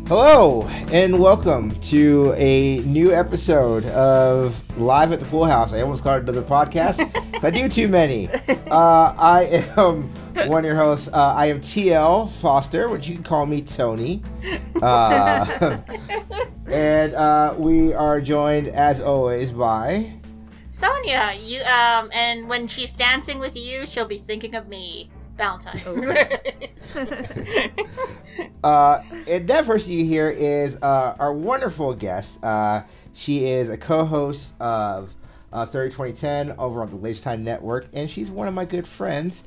Hello, and welcome to a new episode of Live at the Pool House. I almost called it another podcast. I do too many. I am one of your hosts. I am TL Foster, which you can call me Tony. And we are joined, as always, by... Sonya. And when she's dancing with you, she'll be thinking of me. Ballantyne. And that person you hear is our wonderful guest. She is a co-host of 30-2010 over on the Lifetime Network, and she's one of my good friends.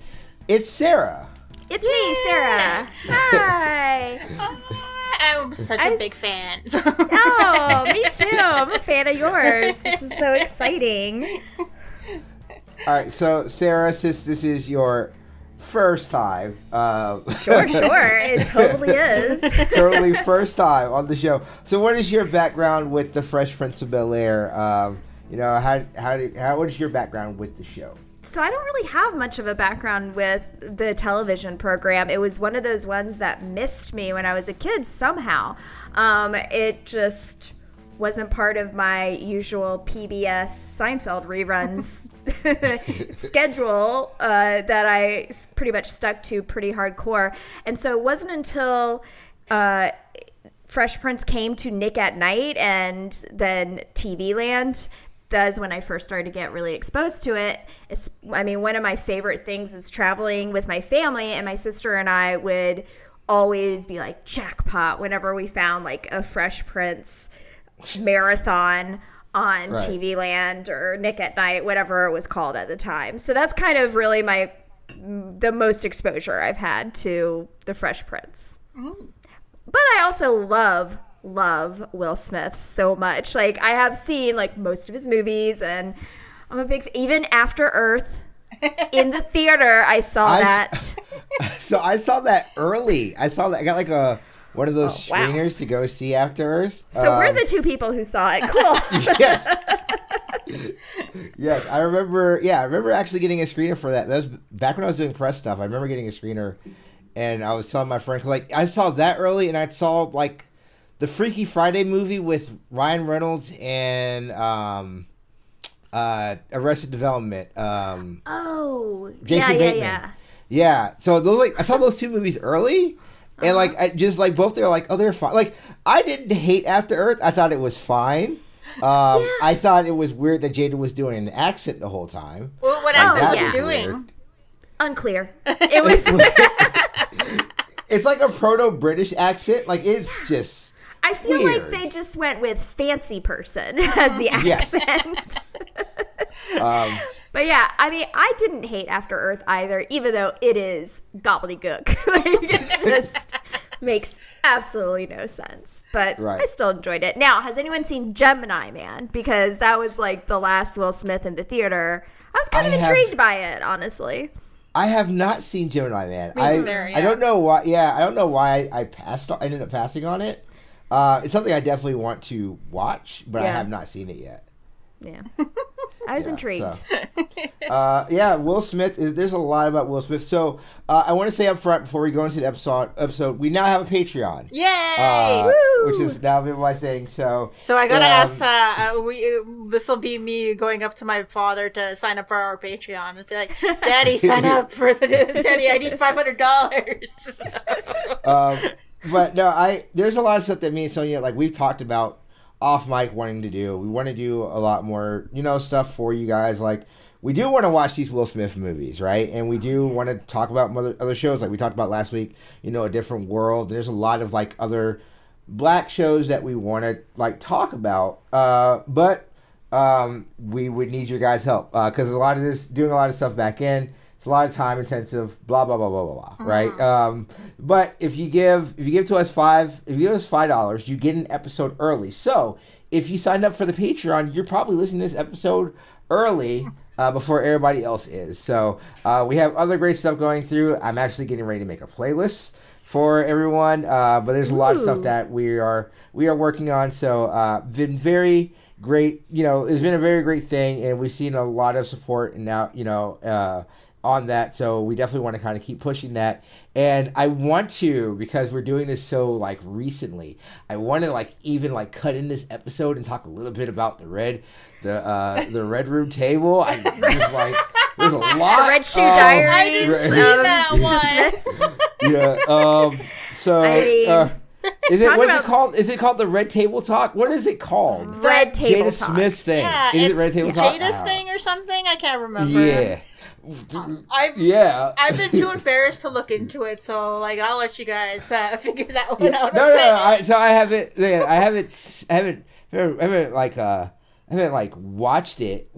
It's Sarah. It's me, Sarah. Hi. I'm such a big fan. Oh, me too. I'm a fan of yours. This is so exciting. All right, so Sarah, since this is your first time. Sure. It totally is. Totally first time on the show. So what is your background with the Fresh Prince of Bel-Air? What is your background with the show? So I don't really have much of a background with the television program. It was one of those ones that missed me when I was a kid somehow. It just wasn't part of my usual PBS Seinfeld reruns schedule that I pretty much stuck to pretty hardcore. And so it wasn't until Fresh Prince came to Nick at Night and then TV Land, that's when I first started to get really exposed to it. One of my favorite things is traveling with my family, and my sister and I would always be like jackpot whenever we found like a Fresh Prince marathon on right. TV Land or Nick at Night, whatever it was called at the time. So that's kind of really the most exposure I've had to the Fresh Prince. Mm. But I also love Will Smith so much. Like, I have seen like most of his movies, and I'm a big even After Earth in the theater. I saw that. So I saw that early. I got like one of those screeners to go see After Earth. So we're the two people who saw it. Cool. Yes. I remember actually getting a screener for that. That was back when I was doing press stuff. I remember getting a screener, and I was telling my friend, like, I saw that early, and I saw like the Freaky Friday movie with Ryan Reynolds and Arrested Development. Jason Bateman. Yeah. So I saw those two movies early. And, like, I just, like, both, they're like, oh, they're fine. Like, I didn't hate After Earth. I thought it was fine. I thought it was weird that Jada was doing an accent the whole time. Well, what accent was he doing? Weird. Unclear. It was... It's like a proto-British accent. Like, it's just I feel weird. like they just went with fancy person as the accent. Yes. But yeah, I didn't hate After Earth either, even though it is gobbledygook. It just makes absolutely no sense. But right. I still enjoyed it. Now, has anyone seen Gemini Man? Because that was like the last Will Smith in the theater. I was kind of intrigued by it, honestly. I have not seen Gemini Man. I don't know why. Yeah, I don't know why I ended up passing on it. It's something I definitely want to watch, but I have not seen it yet. Yeah. I was intrigued. So. Will Smith there's a lot about Will Smith. So I want to say up front before we go into the episode, we now have a Patreon. Yay! Which is now been my thing. So I gotta ask. This will be me going up to my father to sign up for our Patreon and be like, "Daddy, sign up for Daddy. I need $500." But no, there's a lot of stuff that me and Sonya, like, we've talked about off mic wanting to do. We want to do a lot more, stuff for you guys. Like, we do want to watch these Will Smith movies, right? And we do want to talk about other shows, like we talked about last week, A Different World. There's a lot of, like, other black shows that we want to, like, talk about. But we would need your guys' help because doing a lot of stuff back in, it's a lot of time intensive, blah blah blah blah blah, right? But if you give us $5, you get an episode early. So if you signed up for the Patreon, you're probably listening to this episode early before everybody else is. So we have other great stuff going through. I'm actually getting ready to make a playlist for everyone, but there's a lot of stuff that we are working on. So been very great. It's been a very great thing, and we've seen a lot of support and now on that. So we definitely want to kind of keep pushing that. And I want to, because we're doing this so like recently, I want to like even like cut in this episode and talk a little bit about the red room table. I just like there's a lot. The Red Shoe Diaries. I didn't see that one. Yeah. So. Is it called the Red Table Talk? What is it called? Red Table Jada Talk. Smith's thing. Yeah, is it Red Table Talk? Jada's thing or something? I can't remember. Yeah. I've been too embarrassed to look into it, so like I'll let you guys figure that one out. I haven't like watched it,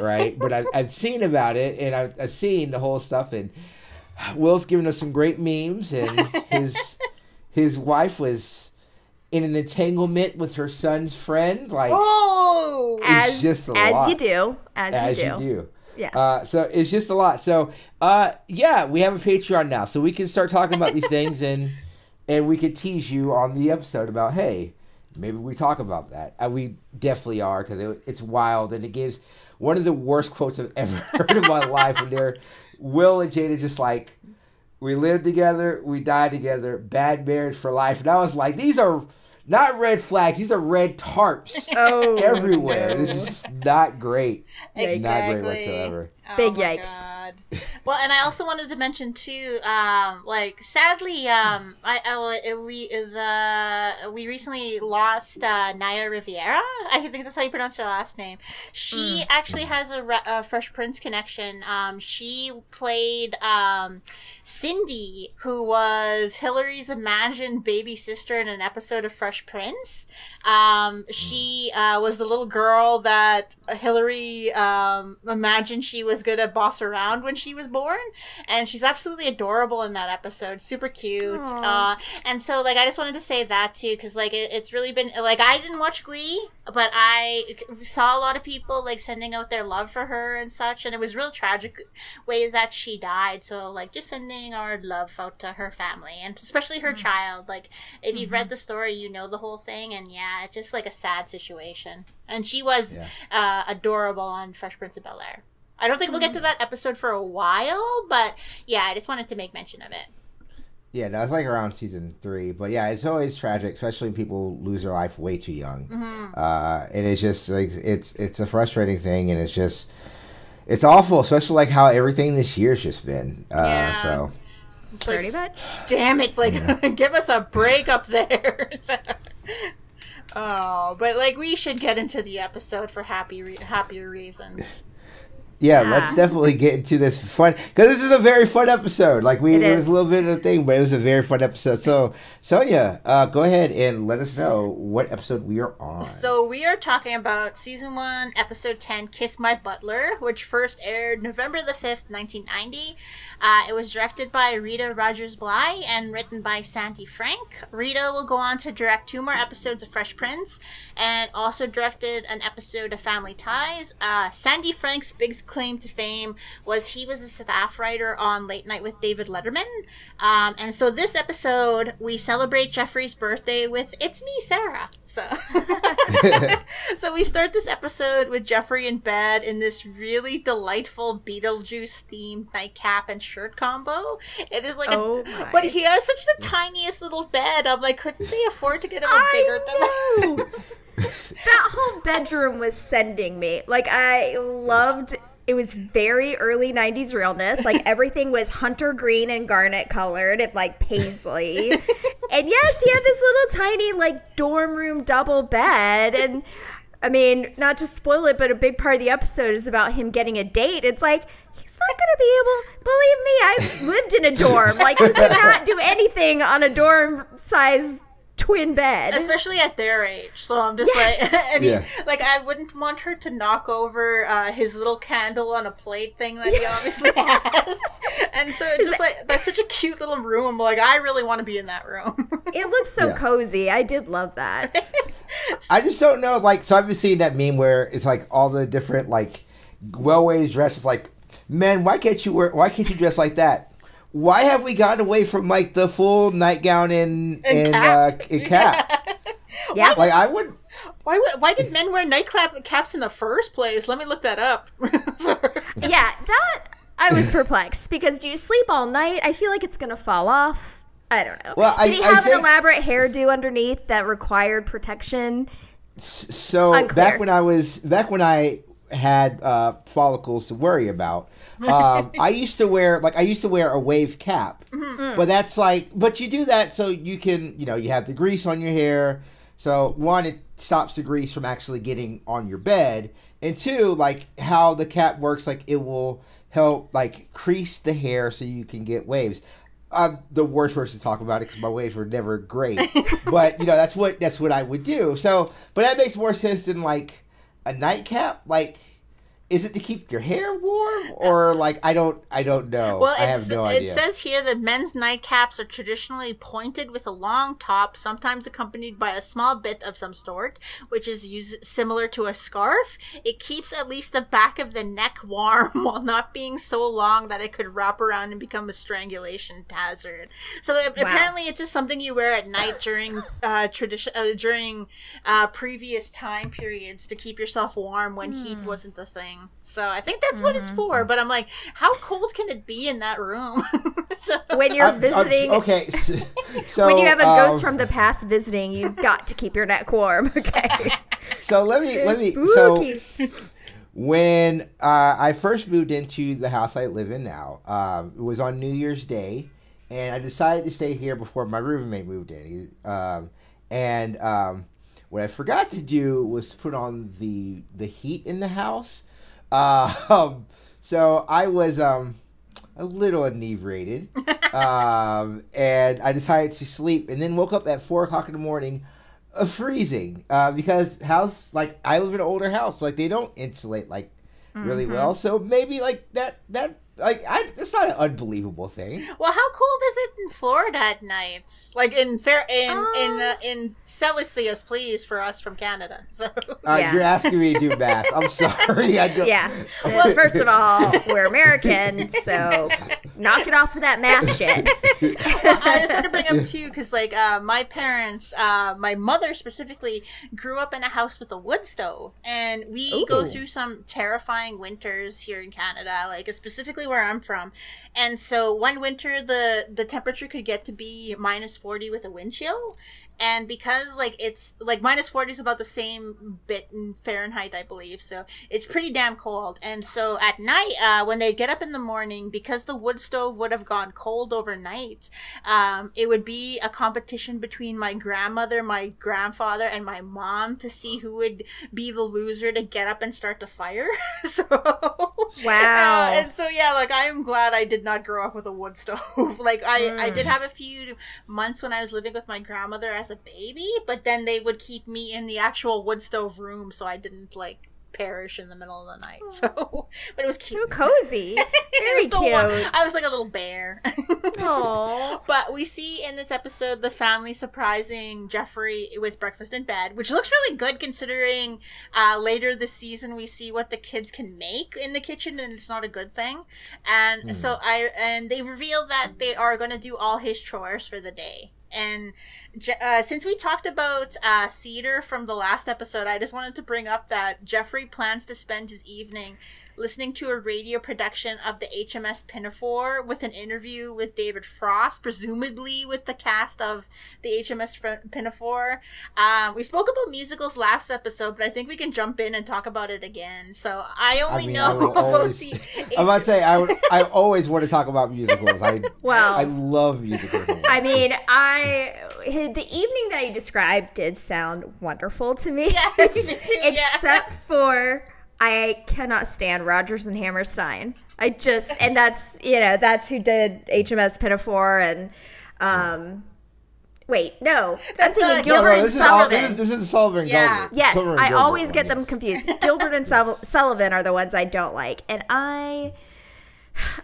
right? But I've seen about it, and I've seen the whole stuff, and Will's given us some great memes, and his wife was in an entanglement with her son's friend. Like, as just a as lot. you do, as you do. Yeah. So it's just a lot. So, yeah, we have a Patreon now, so we can start talking about these things, and we could tease you on the episode about, hey, maybe we talk about that. We definitely are, because it's wild, and it gives one of the worst quotes I've ever heard in my life, when they're Will and Jada just like, we live together, we die together, bad marriage for life. And I was like, these are not red flags, these are red tarps everywhere. No. This is not great. Exactly. Not great whatsoever. Big yikes. God. Well, and I also wanted to mention too, like sadly, we recently lost Naya Riviera. I think that's how you pronounce her last name. She actually has a Fresh Prince connection. She played Cindy, who was Hillary's imagined baby sister in an episode of Fresh Prince. She was the little girl that Hillary imagined she was gonna boss around when she was born, and she's absolutely adorable in that episode. Super cute. And so like I just wanted to say that too, because like it's really been like, I didn't watch Glee, but I saw a lot of people like sending out their love for her and such, and it was real tragic way that she died. So like just sending our love out to her family, and especially her child. Like if you've read the story, you know the whole thing, and yeah, it's just like a sad situation. And she was adorable on Fresh Prince of Bel-Air. I don't think we'll get to that episode for a while, but yeah, I just wanted to make mention of it. Yeah, no, it's like around season 3, but yeah, it's always tragic, especially when people lose their life way too young. And it's just like it's a frustrating thing, and it's awful, especially like how everything this year's just been. So it's like, pretty much. Damn it! Like, give us a break up there. But like we should get into the episode for happier reasons. Yeah, let's definitely get into this fun, because this is a very fun episode. Like it was a little bit of a thing, but it was a very fun episode. So, Sonya, go ahead and let us know what episode we are on. So we are talking about season 1, episode 10, "Kiss My Butler," which first aired November the 5th, 1990. It was directed by Rita Blye and written by Sandy Frank. Rita will go on to direct 2 more episodes of Fresh Prince, and also directed an episode of Family Ties. Sandy Frank's big claim to fame was he was a staff writer on Late Night with David Letterman. And so this episode, we celebrate Geoffrey's birthday with "It's Me, Sarah." So, so we start this episode with Geoffrey in bed in this really delightful Beetlejuice-themed nightcap and shirt combo. It is like but he has such the tiniest little bed. I'm like, couldn't they afford to get him a bigger than that? That whole bedroom was sending me. Like, I loved. It was very early 90s realness. Like, everything was hunter green and garnet colored and, like, paisley. And, yes, he had this little tiny, like, dorm room double bed. And, I mean, not to spoil it, but a big part of the episode is about him getting a date. It's like, he's not going to be able... Believe me, I've lived in a dorm. Like, you could not do anything on a dorm-size twin bed, especially at their age. So I'm just like I wouldn't want her to knock over his little candle on a plate thing that he obviously has. And so it's just like, that's such a cute little room. Like, I really want to be in that room. It looks so cozy. I did love that. I just don't know, like, so I've been seeing that meme where it's like all the different like well-weighted dresses. Like, men, why can't you dress like that? Why have we gotten away from like the full nightgown and cap? Yeah, like I would. Why did men wear caps in the first place? Let me look that up. Yeah, that I was perplexed because do you sleep all night? I feel like it's going to fall off. I don't know. Well, Did he have an elaborate hairdo underneath that required protection? So Unclear. back when I had follicles to worry about, I used to wear a wave cap, but that's but you do that so you can, you have the grease on your hair. So one, it stops the grease from actually getting on your bed, and two, how the cap works, it will help crease the hair so you can get waves. I'm the worst person to talk about it because my waves were never great, but that's what I would do. So, but that makes more sense than a nightcap. Is it to keep your hair warm or I don't know. Well, I have no idea. It says here that men's nightcaps are traditionally pointed with a long top, sometimes accompanied by a small bit of some sort, which is used similar to a scarf. It keeps at least the back of the neck warm while not being so long that it could wrap around and become a strangulation hazard. So apparently it's just something you wear at night during previous time periods to keep yourself warm when heat wasn't a thing. So I think that's what it's for. But I'm like, how cold can it be in that room? When you're visiting, okay. So when you have a ghost from the past visiting, you've got to keep your neck warm. Okay. So let me. Spooky. So when I first moved into the house I live in now, it was on New Year's Day, and I decided to stay here before my roommate moved in. What I forgot to do was to put on the heat in the house. So I was a little inebriated, and I decided to sleep, and then woke up at 4 o'clock in the morning, freezing, because I live in an older house, they don't insulate really well, so maybe that it's not an unbelievable thing. Well, how cold is it in Florida at nights? In Celsius, please, for us from Canada. So You're asking me to do math. I'm sorry. I don't. Yeah. Well, first of all, we're American, so knock it off with that math shit. Well, I just want to bring up too, because my parents, my mother specifically, grew up in a house with a wood stove, and we go through some terrifying winters here in Canada, specifically where I'm from. And so one winter the temperature could get to be minus 40 with a wind chill, and because it's minus 40 is about the same bit in Fahrenheit, I believe, so it's pretty damn cold. And so at night, when they get up in the morning, because the wood stove would have gone cold overnight, it would be a competition between my grandmother, my grandfather, and my mom to see who would be the loser to get up and start the fire. So wow. And so I am glad I did not grow up with a wood stove. I did have a few months when I was living with my grandmother as a baby, but then they would keep me in the actual wood stove room so I didn't perish in the middle of the night. So, but it was cute. So cozy. Very so cute. I was like a little bear. Aww. But we see in this episode the family surprising Geoffrey with breakfast in bed, which looks really good considering later this season we see what the kids can make in the kitchen, and it's not a good thing. And so they reveal that they are going to do all his chores for the day. And since we talked about theater from the last episode, I just wanted to bring up that Geoffrey plans to spend his evening listening to a radio production of the HMS Pinafore with an interview with David Frost, presumably with the cast of the HMS Pinafore. We spoke about musicals last episode, but I think we can jump in and talk about it again. So I know about the... I'm about to say, I always want to talk about musicals. I love musicals. I mean, the evening that you described did sound wonderful to me. Yes, me too, Except for... I cannot stand Rodgers and Hammerstein. And that's who did HMS Pinafore and, wait, no. That's I'm thinking Gilbert and Sullivan. This is Sullivan and Gilbert. Yes, Sullivan and I Gilbert always get them confused. Gilbert and Sullivan are the ones I don't like. And I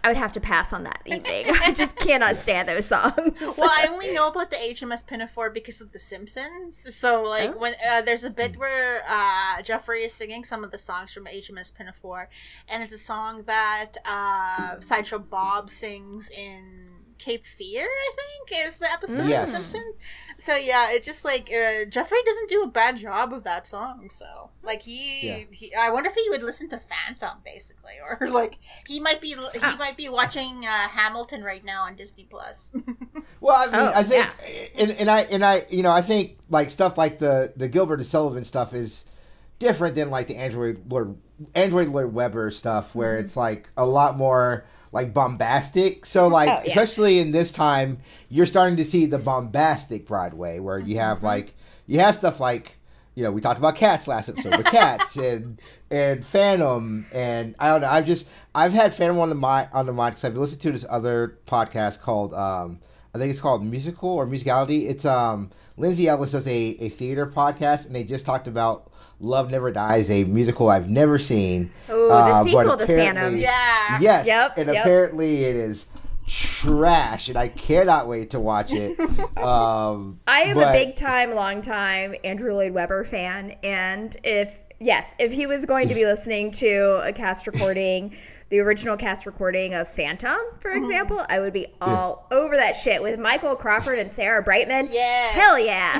would have to pass on that evening. I just cannot stand those songs. Well, I only know about the HMS Pinafore because of The Simpsons. So, when there's a bit where Geoffrey is singing some of the songs from HMS Pinafore, and it's a song that Sideshow Bob sings in Cape Fear, I think, is the episode of The Simpsons. So yeah, it's just like Geoffrey doesn't do a bad job of that song. So like he I wonder if he would listen to Phantom basically, or like he might be watching Hamilton right now on Disney Plus. Well, I mean, I think, and I, you know, I think like stuff like the Gilbert and Sullivan stuff is different than like the Android Lloyd Webber stuff, where it's like a lot more like bombastic. So like, especially in this time, you're starting to see the bombastic Broadway, where you have like, you have stuff like, you know, we talked about Cats last episode, but Cats and Phantom, and I don't know, I've had Phantom on the mind because I've listened to this other podcast called, I think it's called Musical or Musicality. It's Lindsay Ellis does a theater podcast, and they just talked about Love Never Dies, a musical I've never seen. Oh, the sequel to Phantom. Yeah. Yes. Apparently it is trash, and I cannot wait to watch it. I am a big time, long time Andrew Lloyd Webber fan, and if he was going to be listening to a cast recording, the original cast recording of Phantom, for example, I would be all over that shit with Michael Crawford and Sarah Brightman. Yes. Hell yeah.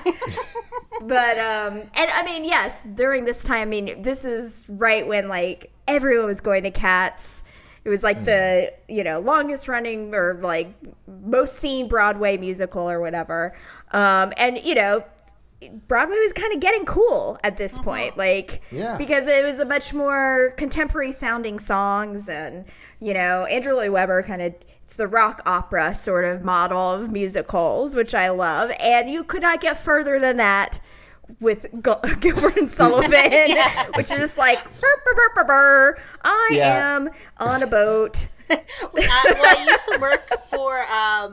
But, and I mean, yes, during this time, I mean, this is right when, like, everyone was going to Cats. It was, like, the, you know, longest running or, like, most seen Broadway musical or whatever. And, you know, Broadway was kind of getting cool at this point, like, because it was a much more contemporary sounding songs, and, you know, Andrew Lloyd Webber kind of, it's the rock opera sort of model of musicals, which I love, and you could not get further than that with Gilbert and Sullivan, which is just like, burr, burr, burr, burr, burr. I am on a boat. Well, I used to work for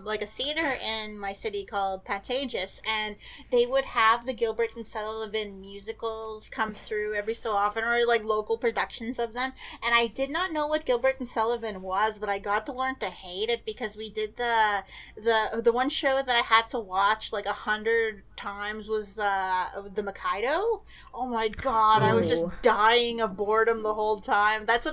like a theater in my city called Pantages, and they would have the Gilbert and Sullivan musicals come through every so often, or like local productions of them. And I did not know what Gilbert and Sullivan was, but I got to learn to hate it because we did the one show that I had to watch like 100 times was the Mikado. Oh my god, I was just dying of boredom the whole time. That's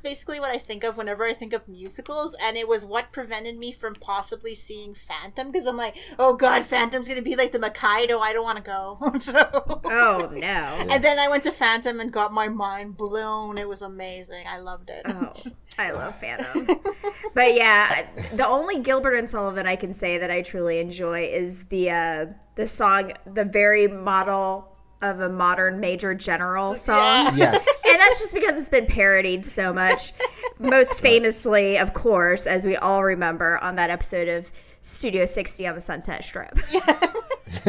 basically what I think of whenever I think of musicals, and it was what prevented me from possibly seeing Phantom, because I'm like, oh god, Phantom's gonna be like the Mikado, I don't want to go. Oh no. And then I went to Phantom and got my mind blown. It was amazing. I loved it. Oh, I love Phantom. But yeah, the only Gilbert and Sullivan I can say that I truly enjoy is the song, the very model of a modern Major General song. Yes. And that's just because it's been parodied so much. Most famously, of course, as we all remember, on that episode of Studio 60 on the Sunset Strip. Yes.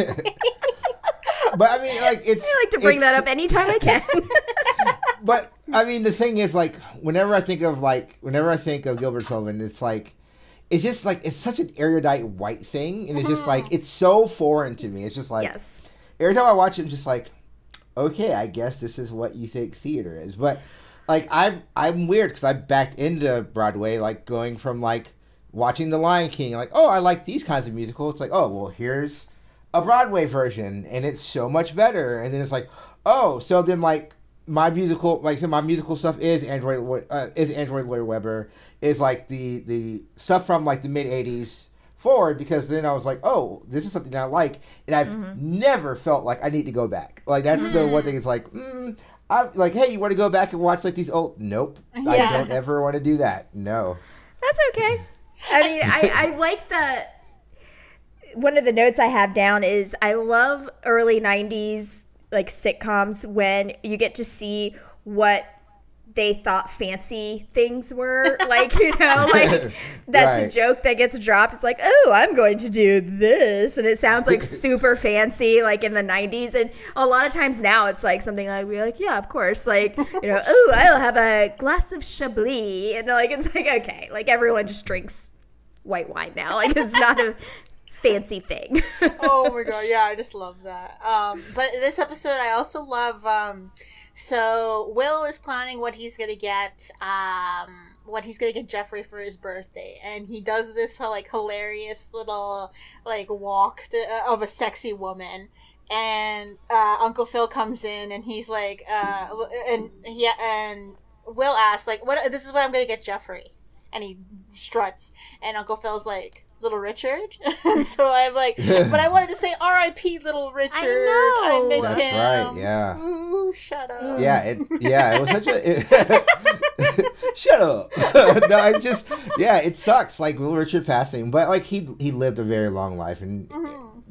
But I mean, like, I like to bring that up anytime I can. But I mean, the thing is, like, whenever I think of Gilbert Sullivan, it's like, it's just like, it's such an erudite white thing, and it's just like, it's so foreign to me. It's just like, every time I watch it, I'm just like, okay, I guess this is what you think theater is. But like, I'm weird because I backed into Broadway, like going from like watching The Lion King, like, oh, I like these kinds of musicals. It's like, oh, well, here's a Broadway version, and it's so much better. And then it's like, oh, so then like my musical stuff is Android Lloyd Webber, is like the stuff from like the mid '80s forward, because then I was like, oh, this is something I like, and I've never felt like I need to go back. Like, that's the one thing. It's like, I'm like, hey, you want to go back and watch like these old? Nope, I don't ever want to do that. No, that's okay. I mean, I like that. One of the notes I have down is I love early '90s like sitcoms when you get to see what they thought fancy things were, like, you know, like that's a joke that gets dropped. It's like, oh, I'm going to do this, and it sounds like super fancy, like in the 90s. And a lot of times now it's like something like, we're like, yeah, of course, like, you know, oh, I'll have a glass of Chablis, and like, it's like, okay, like everyone just drinks white wine now, like it's not a fancy thing. Oh my god, yeah, I just love that. But this episode I also love, so Will is planning what he's gonna get Geoffrey for his birthday, and he does this like hilarious little like walk of a sexy woman, and Uncle Phil comes in, and he's like, and Will asks like, this is what I'm gonna get Geoffrey, and he struts, and Uncle Phil's like, Little Richard. So I'm like, but I wanted to say R.I.P. Little Richard. I miss That's him. right, yeah. Ooh, shut up. Yeah, it was such a... shut up. No, it sucks, like, Little Richard passing. But, like, he lived a very long life, and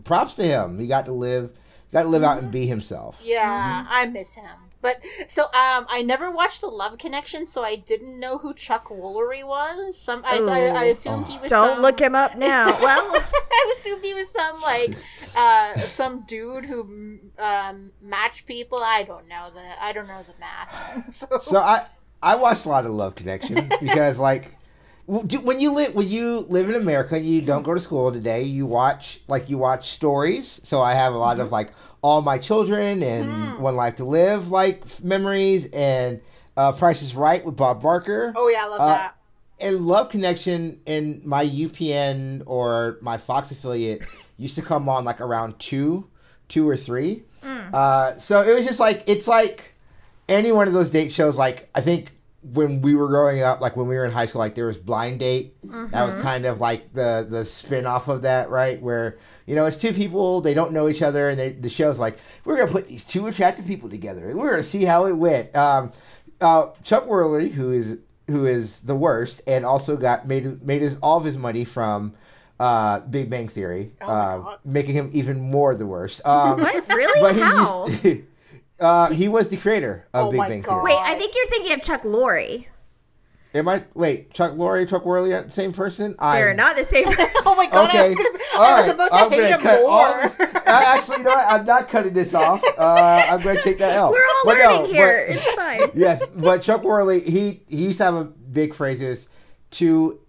props to him. He got to live out and be himself. Yeah, I miss him. But so I never watched The Love Connection, so I didn't know who Chuck Woolery was. I assumed he was. Don't look him up now. Well, I assumed he was some dude who matched people. I don't know the math. So I watched a lot of Love Connection because like. When you live in America and you don't go to school today, you watch stories. So I have a lot of like All My Children and One Life to Live like memories, and Price is Right with Bob Barker. Oh yeah, I love that. And Love Connection in my UPN or my Fox affiliate used to come on like around 2 or 3. So it was just like, it's like any one of those date shows. Like I think when we were growing up, like when we were in high school, like there was Blind Date. That was kind of like the spin-off of that, right? Where, you know, it's two people, they don't know each other, and the show's like, we're going to put these two attractive people together, and we're going to see how it went. Chuck Woolery, who is the worst, and also made all of his money from Big Bang Theory, making him even more the worst. what? Really? But How? He was the creator of Big Bang Theory. Wait, I think you're thinking of Chuck Lorre. Chuck Lorre, Chuck Worley, the same person? They're not the same person. Oh my god, okay. I was about to hate him more. Actually, you know what? I'm not cutting this off. I'm going to take that out. We're all learning here. It's fine. Yes, but Chuck Worley, he used to have a big phrase, is two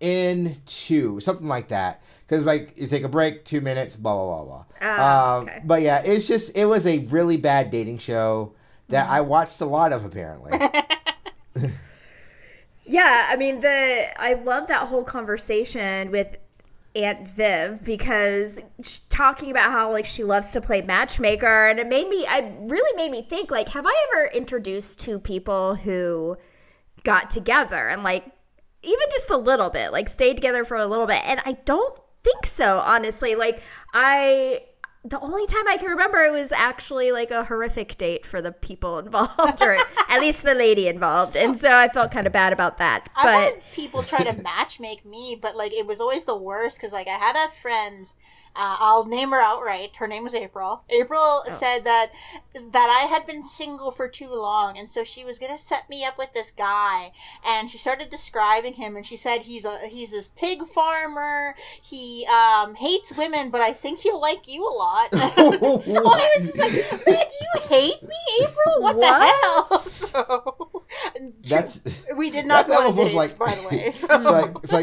in two, something like that. Because, like, you take a break, 2 minutes, blah, blah, blah, blah. Okay. But, yeah, it was a really bad dating show that I watched a lot of, apparently. Yeah, I mean, I love that whole conversation with Aunt Viv, because talking about how, like, she loves to play matchmaker, and it really made me think, like, have I ever introduced two people who got together and, like, even just a little bit, like, stayed together for a little bit? And I don't think so, honestly. Like, the only time I can remember, it was actually like a horrific date for the people involved, or at least the lady involved, and so I felt kind of bad about that. I've had people try to matchmake me, but like it was always the worst, because like I had a friend, I'll name her outright. Her name was April. April said that I had been single for too long, and so she was gonna set me up with this guy. And she started describing him, and she said he's this pig farmer. He hates women, but I think he'll like you a lot. So I was just like, man, do you hate me, April? What? The hell? So, we did not go on dates, like, by the way. So. It's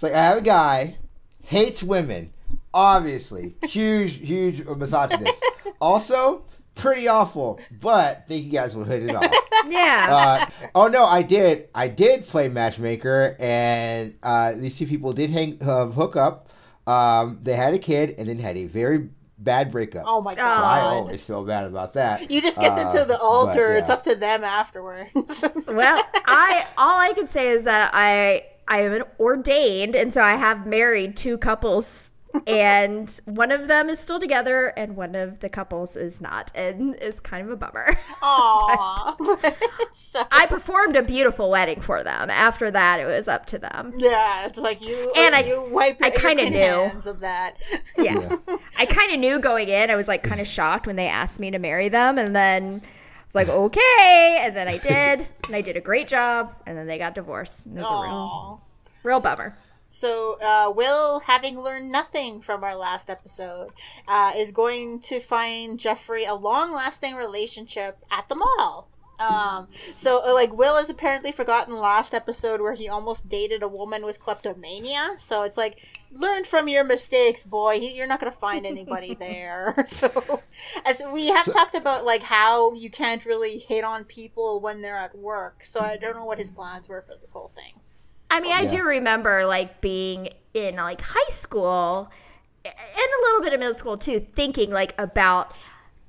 like I have a guy, hates women. Obviously, huge misogynist. Also, pretty awful, but think you guys will hit it off. Yeah. I did play matchmaker, and these two people did hook up. They had a kid, and then had a very bad breakup. Oh my god! So I always feel bad about that. You just get them to the altar. It's up to them afterwards. Well, all I can say is that I am ordained, and so I have married two couples. And one of them is still together, and one of the couples is not, and it's kind of a bummer. Aww. I performed a beautiful wedding for them. After that, it was up to them. Yeah, it's like you wipe your hands of that. Yeah. I kind of knew going in. I was like kind of shocked when they asked me to marry them, and then I was like, okay, and then I did, and I did a great job, and then they got divorced. It was a real bummer. So, Will, having learned nothing from our last episode, is going to find Geoffrey a long-lasting relationship at the mall. Will has apparently forgotten last episode where he almost dated a woman with kleptomania. So it's like, learn from your mistakes, boy. You're not going to find anybody there. So, as we have talked about, like, how you can't really hit on people when they're at work. So I don't know what his plans were for this whole thing. I mean, I do remember, like, being in, like, high school and a little bit of middle school, too, thinking, like, about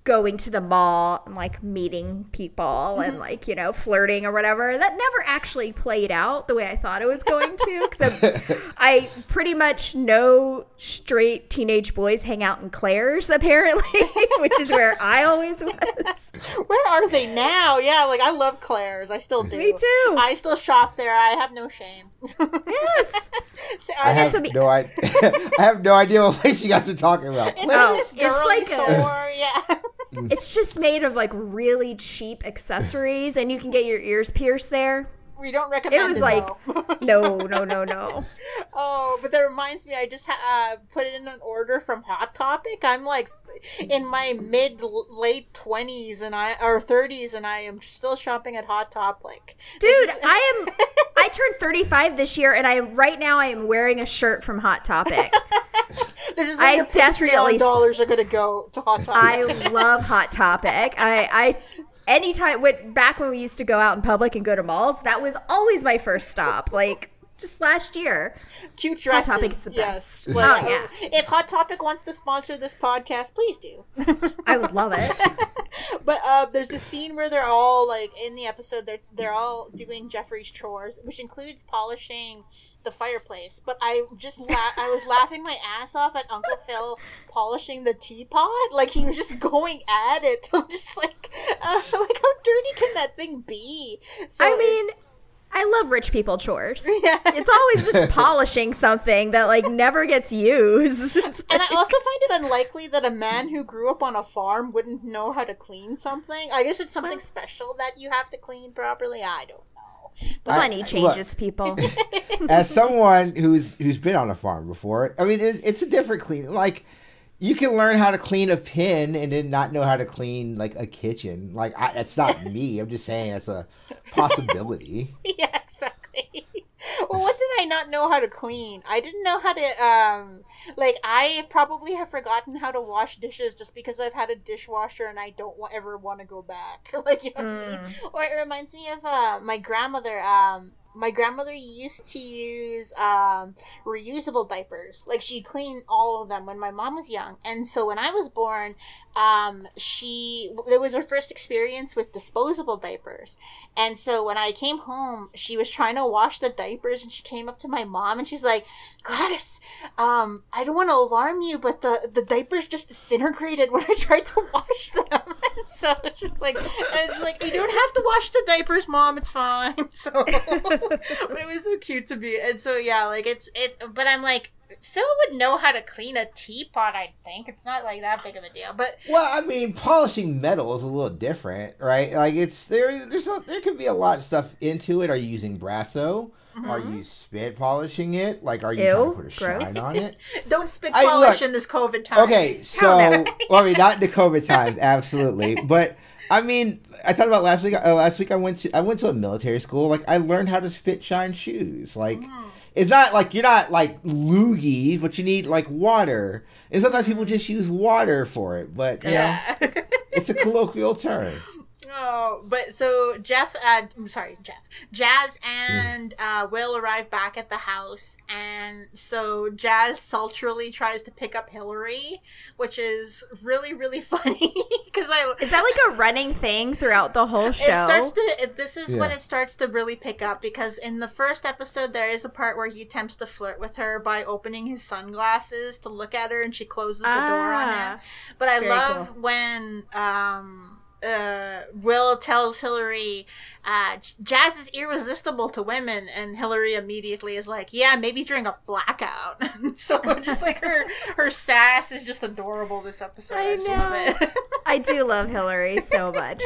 going to the mall and like meeting people and like, you know, flirting or whatever. That never actually played out the way I thought it was going to, because I pretty much know straight teenage boys hang out in Claire's apparently, which is where I always was. Where are they now? Yeah, like I love Claire's. I still do. Me too. I still shop there. I have no shame. Yes. So, I have no idea what place you guys are talking about. It's this girly like store. Yeah. It's just made of like really cheap accessories, and you can get your ears pierced there. We don't recommend it. It was like, no. Oh, but that reminds me, I just put in an order from Hot Topic. I'm like in my late 20s or 30s, and I am still shopping at Hot Topic. Dude, I turned 35 this year, and right now I am wearing a shirt from Hot Topic. This is where your Patreon dollars are going to go to Hot Topic. I love Hot Topic. Anytime, back when we used to go out in public and go to malls, that was always my first stop. Like, just last year. Cute dresses. Hot Topic is the best. Yes. Well, yeah. If Hot Topic wants to sponsor this podcast, please do. I would love it. But there's a scene where they're all, like, in the episode, they're all doing Geoffrey's chores, which includes polishing the fireplace. But I was laughing my ass off at Uncle Phil polishing the teapot. Like, he was just going at it. I'm just like how dirty can that thing be? So I mean, I love rich people chores. Yeah. It's always just polishing something that like never gets used. And I also find it unlikely that a man who grew up on a farm wouldn't know how to clean something. I guess it's something special that you have to clean properly. I don't know. But money changes people. As someone who's been on a farm before, I mean, it's a different clean. Like, you can learn how to clean a pen and then not know how to clean like a kitchen. Like, that's not me. I'm just saying it's a possibility. Yeah, exactly. Well, what did I not know how to clean? I didn't know how to, I probably have forgotten how to wash dishes just because I've had a dishwasher and I don't ever want to go back. Like, you know what I mean? Or it reminds me of my grandmother. My grandmother used to use reusable diapers. Like, she'd clean all of them when my mom was young. And so when I was born, it was her first experience with disposable diapers. And so when I came home, she was trying to wash the diapers, and she came up to my mom and she's like, "Gladys, I don't want to alarm you, but the diapers just disintegrated when I tried to wash them." And so it's just like, you don't have to wash the diapers, Mom, it's fine. So, but it was so cute to be. And so, yeah, like but I'm like, Phil would know how to clean a teapot, I think. It's not like that big of a deal. But well, I mean, polishing metal is a little different, right? Like, there could be a lot of stuff into it. Are you using Brasso? Mm-hmm. Are you spit polishing it? Like, are you trying to put a shine on it? Don't spit polish in this COVID time. Okay, so well, I mean, not in the COVID times, absolutely. But I mean, I talked about last week. Last week I went to a military school. Like, I learned how to spit shine shoes. Like, it's not like you're not like loogies, but you need like water. And sometimes people just use water for it. But you know, it's a colloquial term. Oh, but so Jazz and Will arrive back at the house, and so Jazz sultrily tries to pick up Hillary, which is really, really funny. Is that like a running thing throughout the whole show? This is when it starts to really pick up, because in the first episode there is a part where he attempts to flirt with her by opening his sunglasses to look at her, and she closes the door on him. But I love when Will tells Hillary, Jazz is irresistible to women, and Hillary immediately is like, yeah, maybe during a blackout. So just like her sass is just adorable this episode. I know. I do love Hillary so much.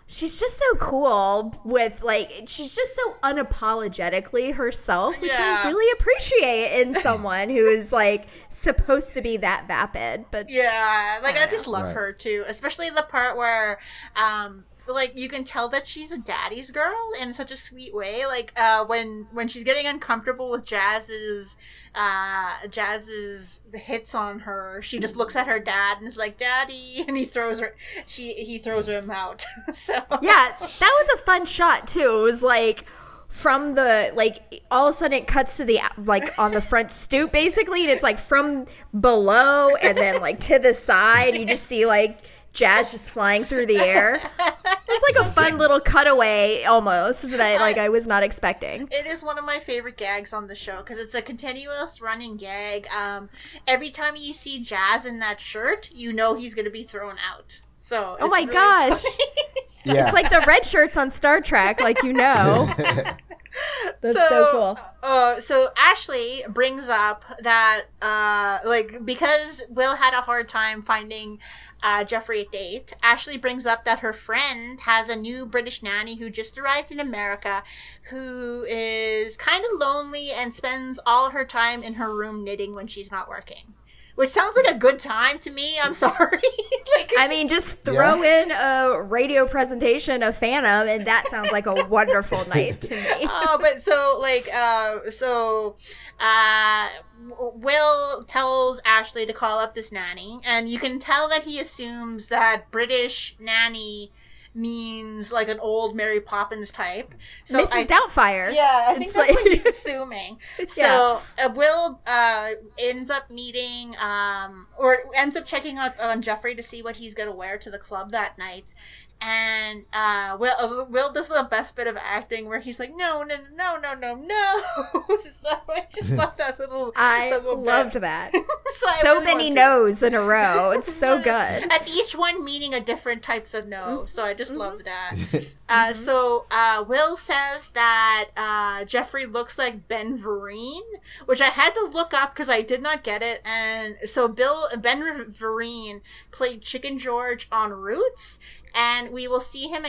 She's just so cool with, like, she's just so unapologetically herself, which I really appreciate in someone who is, like, supposed to be that vapid. But yeah, like, I just love her, too. Especially the part where, like, you can tell that she's a daddy's girl in such a sweet way. Like, when she's getting uncomfortable with Jazz's hits on her, she just looks at her dad and is like, "Daddy," and he throws him out. So yeah, that was a fun shot too. It was like from the, like, all of a sudden it cuts to the, like, on the front stoop, basically, and it's, like, from below and then, like, to the side. You just see, like, Jazz just flying through the air. It's like a fun little cutaway, almost, that I was not expecting. It is one of my favorite gags on the show, because it's a continuous running gag. Every time you see Jazz in that shirt, you know he's going to be thrown out. So oh my gosh. So, it's like the red shirts on Star Trek, like, you know. That's so cool. So Ashley brings up that, because Will had a hard time finding Geoffrey a date, Ashley brings up that her friend has a new British nanny who just arrived in America, who is kind of lonely and spends all her time in her room knitting when she's not working. Which sounds like a good time to me. I'm sorry. I mean, just throw in a radio presentation of Phantom, and that sounds like a wonderful night to me. Will tells Ashley to call up this nanny, and you can tell that he assumes that British nanny means like an old Mary Poppins type. So Mrs. Doubtfire. Yeah, I think that's what he's assuming. So Will ends up meeting or ends up checking out on Geoffrey to see what he's going to wear to the club that night. And Will does the best bit of acting where he's like, no. So I just love that little. I loved that. so many no's in a row. It's so good. And each one meaning a different types of no. So I just love that. So Will says that Geoffrey looks like Ben Vereen, which I had to look up because I did not get it. And so Ben Vereen played Chicken George on Roots. And we will see him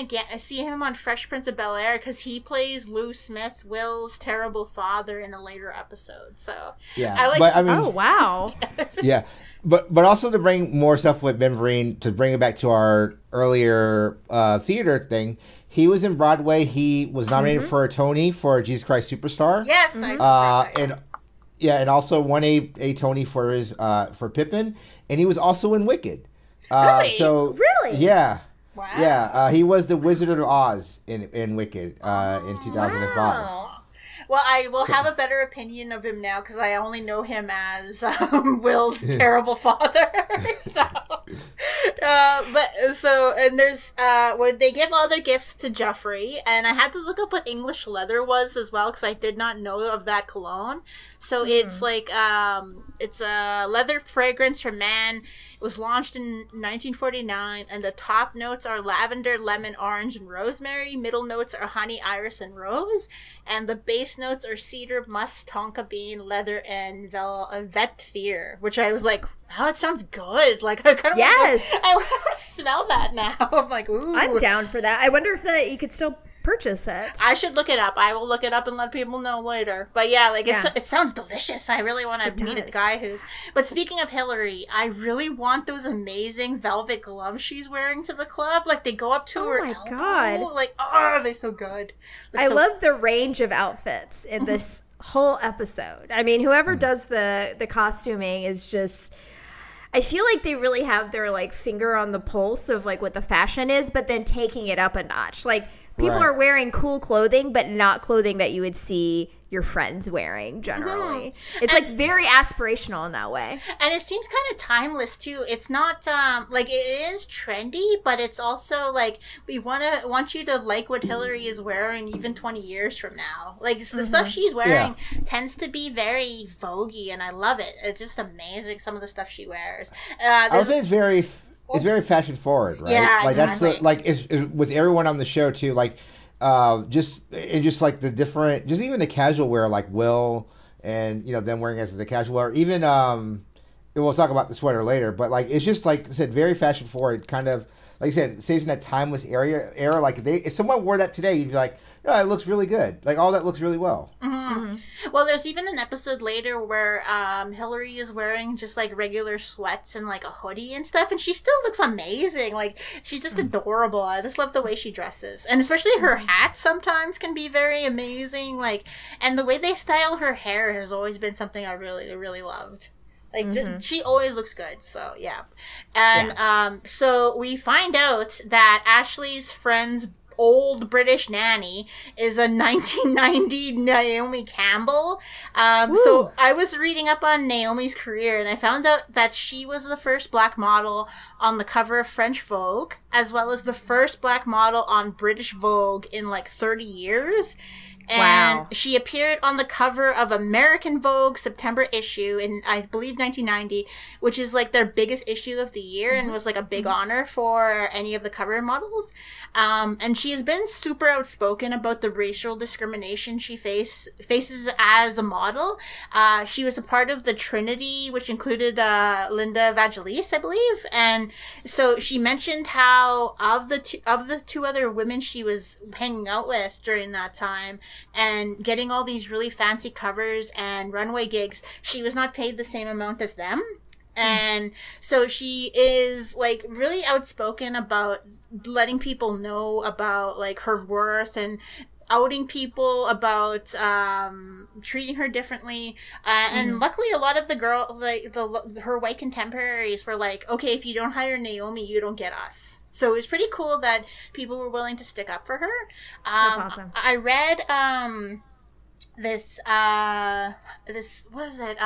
on Fresh Prince of Bel-Air, because he plays Lou Smith, Will's terrible father, in a later episode. So yeah, oh wow, yeah, but also to bring more stuff with Ben Vereen, to bring it back to our earlier theater thing. He was in Broadway. He was nominated for a Tony for Jesus Christ Superstar. Yes, and also won a Tony for his for Pippin, and he was also in Wicked. Really? Really? Yeah. Wow. Yeah, he was the Wizard of Oz in Wicked in 2005. Wow. Well, I will have a better opinion of him now because I only know him as Will's terrible father. And there's when they give all their gifts to Geoffrey, and I had to look up what English leather was as well because I did not know of that cologne. So it's like it's a leather fragrance for man. It was launched in 1949, and the top notes are lavender, lemon, orange, and rosemary. Middle notes are honey, iris, and rose, and the base notes are cedar, musk, tonka bean, leather, and vetiver. Which I was like, wow, it sounds good. Like I kind of I want to smell that now. I'm like, ooh, I'm down for that. I wonder if you could still purchase it. I should look it up. I will look it up and let people know later. But yeah, it sounds delicious. I really want to meet a guy who's. But speaking of Hillary, I really want those amazing velvet gloves she's wearing to the club. Like they go up to her elbow. God. Like, oh, they're so good. I love the range of outfits in this whole episode. I mean, whoever does the costuming is just. I feel like they really have their like finger on the pulse of like what the fashion is, but then taking it up a notch. Like people are wearing cool clothing, but not clothing that you would see your friends wearing generally. It's like very aspirational in that way. And it seems kind of timeless too. It's not like it is trendy, but it's also like we want you to like what Hillary is wearing even 20 years from now. Like the stuff she's wearing tends to be very voguey, and I love it. It's just amazing some of the stuff she wears. I would say it's very fashion forward, right? Yeah, like exactly. That's like is with everyone on the show too. Like just like the different, just even the casual wear, like Will and them wearing as the casual wear. Even we'll talk about the sweater later, but like it's just like I said, very fashion forward. Kind of like I said, it stays in that timeless era. Like if someone wore that today, you'd be like, oh, it looks really good. Like all that looks really well. Well, there's even an episode later where Hillary is wearing just like regular sweats and like a hoodie and stuff, and she still looks amazing. Like she's just adorable. I just love the way she dresses, and especially her hat sometimes can be very amazing. Like, and the way they style her hair has always been something I really, really loved. Like she always looks good, so yeah. And so we find out that Ashley's friend's old British nanny is a 1990 Naomi Campbell. So I was reading up on Naomi's career, and I found out that she was the first black model on the cover of French Vogue, as well as the first black model on British Vogue in like 30 years. And she appeared on the cover of American Vogue September issue in, I believe, 1990, which is like their biggest issue of the year and was like a big honor for any of the cover models. And she has been super outspoken about the racial discrimination she faces as a model. She was a part of the Trinity, which included Linda Evangelista, I believe. And so she mentioned how of the two other women she was hanging out with during that time, and getting all these really fancy covers and runway gigs, she was not paid the same amount as them. And so she is like really outspoken about letting people know about like her worth and outing people about treating her differently, and luckily a lot of the her white contemporaries were like, okay, if you don't hire Naomi, you don't get us. So it was pretty cool that people were willing to stick up for her. That's awesome. I read this what is it?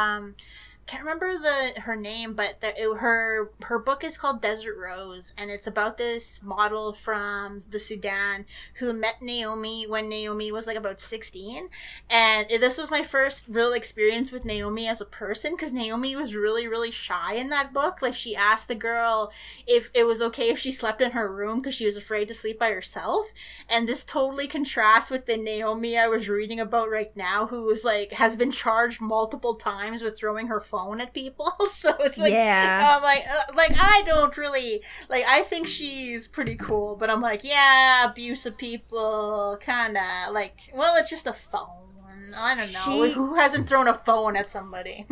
Can't remember her name, but her book is called Desert Rose, and it's about this model from the Sudan who met Naomi when Naomi was like about 16, and this was my first real experience with Naomi as a person, because Naomi was really, really shy in that book. Like, she asked the girl if it was okay if she slept in her room because she was afraid to sleep by herself, and this totally contrasts with the Naomi I was reading about right now, who was like has been charged multiple times with throwing her phone at people. So it's like, I'm like I don't really like, I think she's pretty cool, but I'm like, yeah, abuse of people, kind of like, well, it's just a phone. I don't know. Who hasn't thrown a phone at somebody?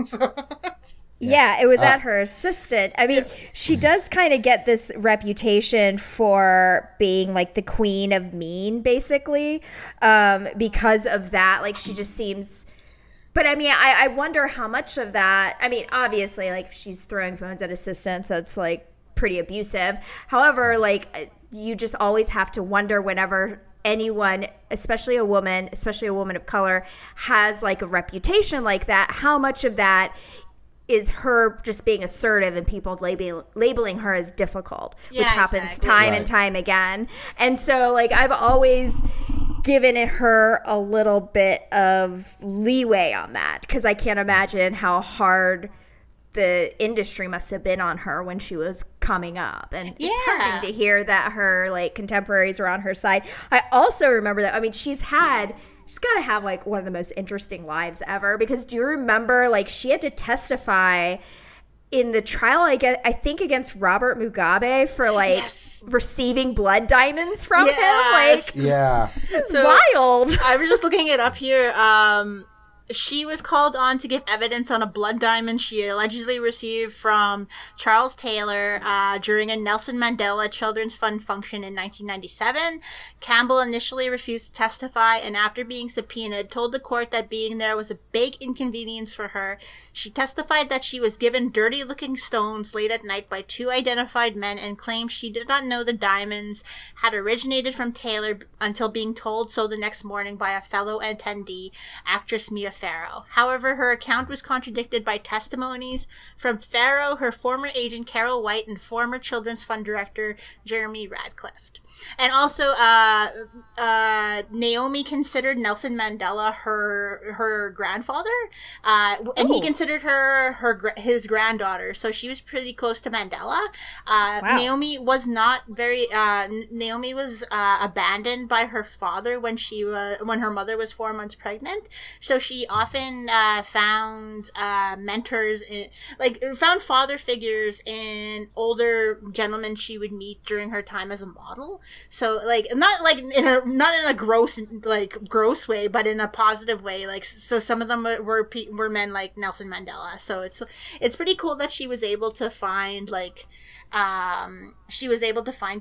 Yeah, it was at her assistant. I mean, she does kind of get this reputation for being like the queen of mean, basically, because of that. Like, she just seems... But I mean, I wonder how much of that, I mean, obviously, like, she's throwing phones at assistants, that's like pretty abusive. However, like, you just always have to wonder whenever anyone, especially a woman of color, has like a reputation like that, how much of that is her just being assertive and people labeling her as difficult, which happens time and time again. And so, like, I've always given her a little bit of leeway on that, because I can't imagine how hard the industry must have been on her when she was coming up. And it's heartening to hear that her like contemporaries were on her side. I also remember that, I mean, she's got to have like one of the most interesting lives ever, because do you remember, like, she had to testify in the trial, I think against Robert Mugabe for like receiving blood diamonds from him. Like, it's wild. I was just looking it up here. She was called on to give evidence on a blood diamond she allegedly received from Charles Taylor during a Nelson Mandela Children's Fund function in 1997. Campbell initially refused to testify, and after being subpoenaed, told the court that being there was a big inconvenience for her. She testified that she was given dirty-looking stones late at night by two identified men, and claimed she did not know the diamonds had originated from Taylor until being told so the next morning by a fellow attendee, actress Mia Farrow. However, her account was contradicted by testimonies from Farrow, her former agent Carol White, and former Children's Fund director Jeremy Radcliffe. And also, Naomi considered Nelson Mandela her grandfather, and he considered her his granddaughter. So she was pretty close to Mandela. Naomi was not very. Naomi was abandoned by her father when her mother was 4 months pregnant. So she often found mentors, found father figures in older gentlemen she would meet during her time as a model. So, like, not in a gross way, but in a positive way. Like, so some of them were men like Nelson Mandela. So it's pretty cool that she was able to find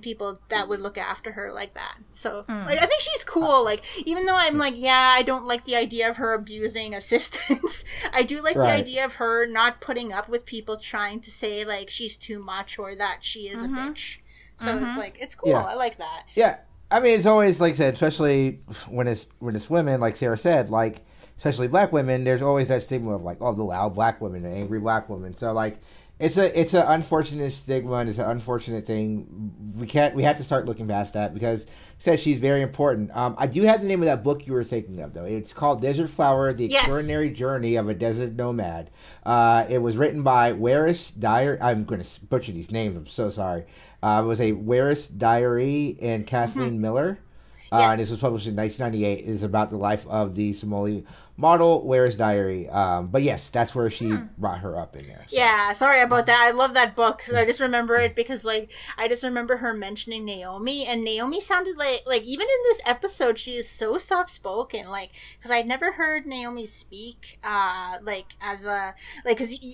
people that would look after her like that. So, like, I think she's cool. Like, even though I'm like, I don't like the idea of her abusing assistants, I do like the idea of her not putting up with people trying to say, like, she's too much or that she is a bitch. So it's like, it's cool. I like that. Yeah. I mean, it's always like I said, especially when it's women, like Sarah said, like especially black women. There's always that stigma of like, oh, the loud black women, the angry black women. So like, it's an unfortunate stigma, and it's an unfortunate thing. We have to start looking past that because says she's very important. I do have the name of that book you were thinking of though. It's called Desert Flower: The Extraordinary Journey of a Desert Nomad. It was written by Waris Dyer. I'm going to butcher these names. I'm so sorry. It was a Waris Diary and Kathleen Miller. And this was published in 1998. It is about the life of the Somali model, Waris Diary. But yes, that's where she brought her up in there. So. Yeah, sorry about that. I love that book. I just remember it because, like, I just remember her mentioning Naomi, and Naomi sounded like even in this episode, she is so soft spoken. Like, because I'd never heard Naomi speak, because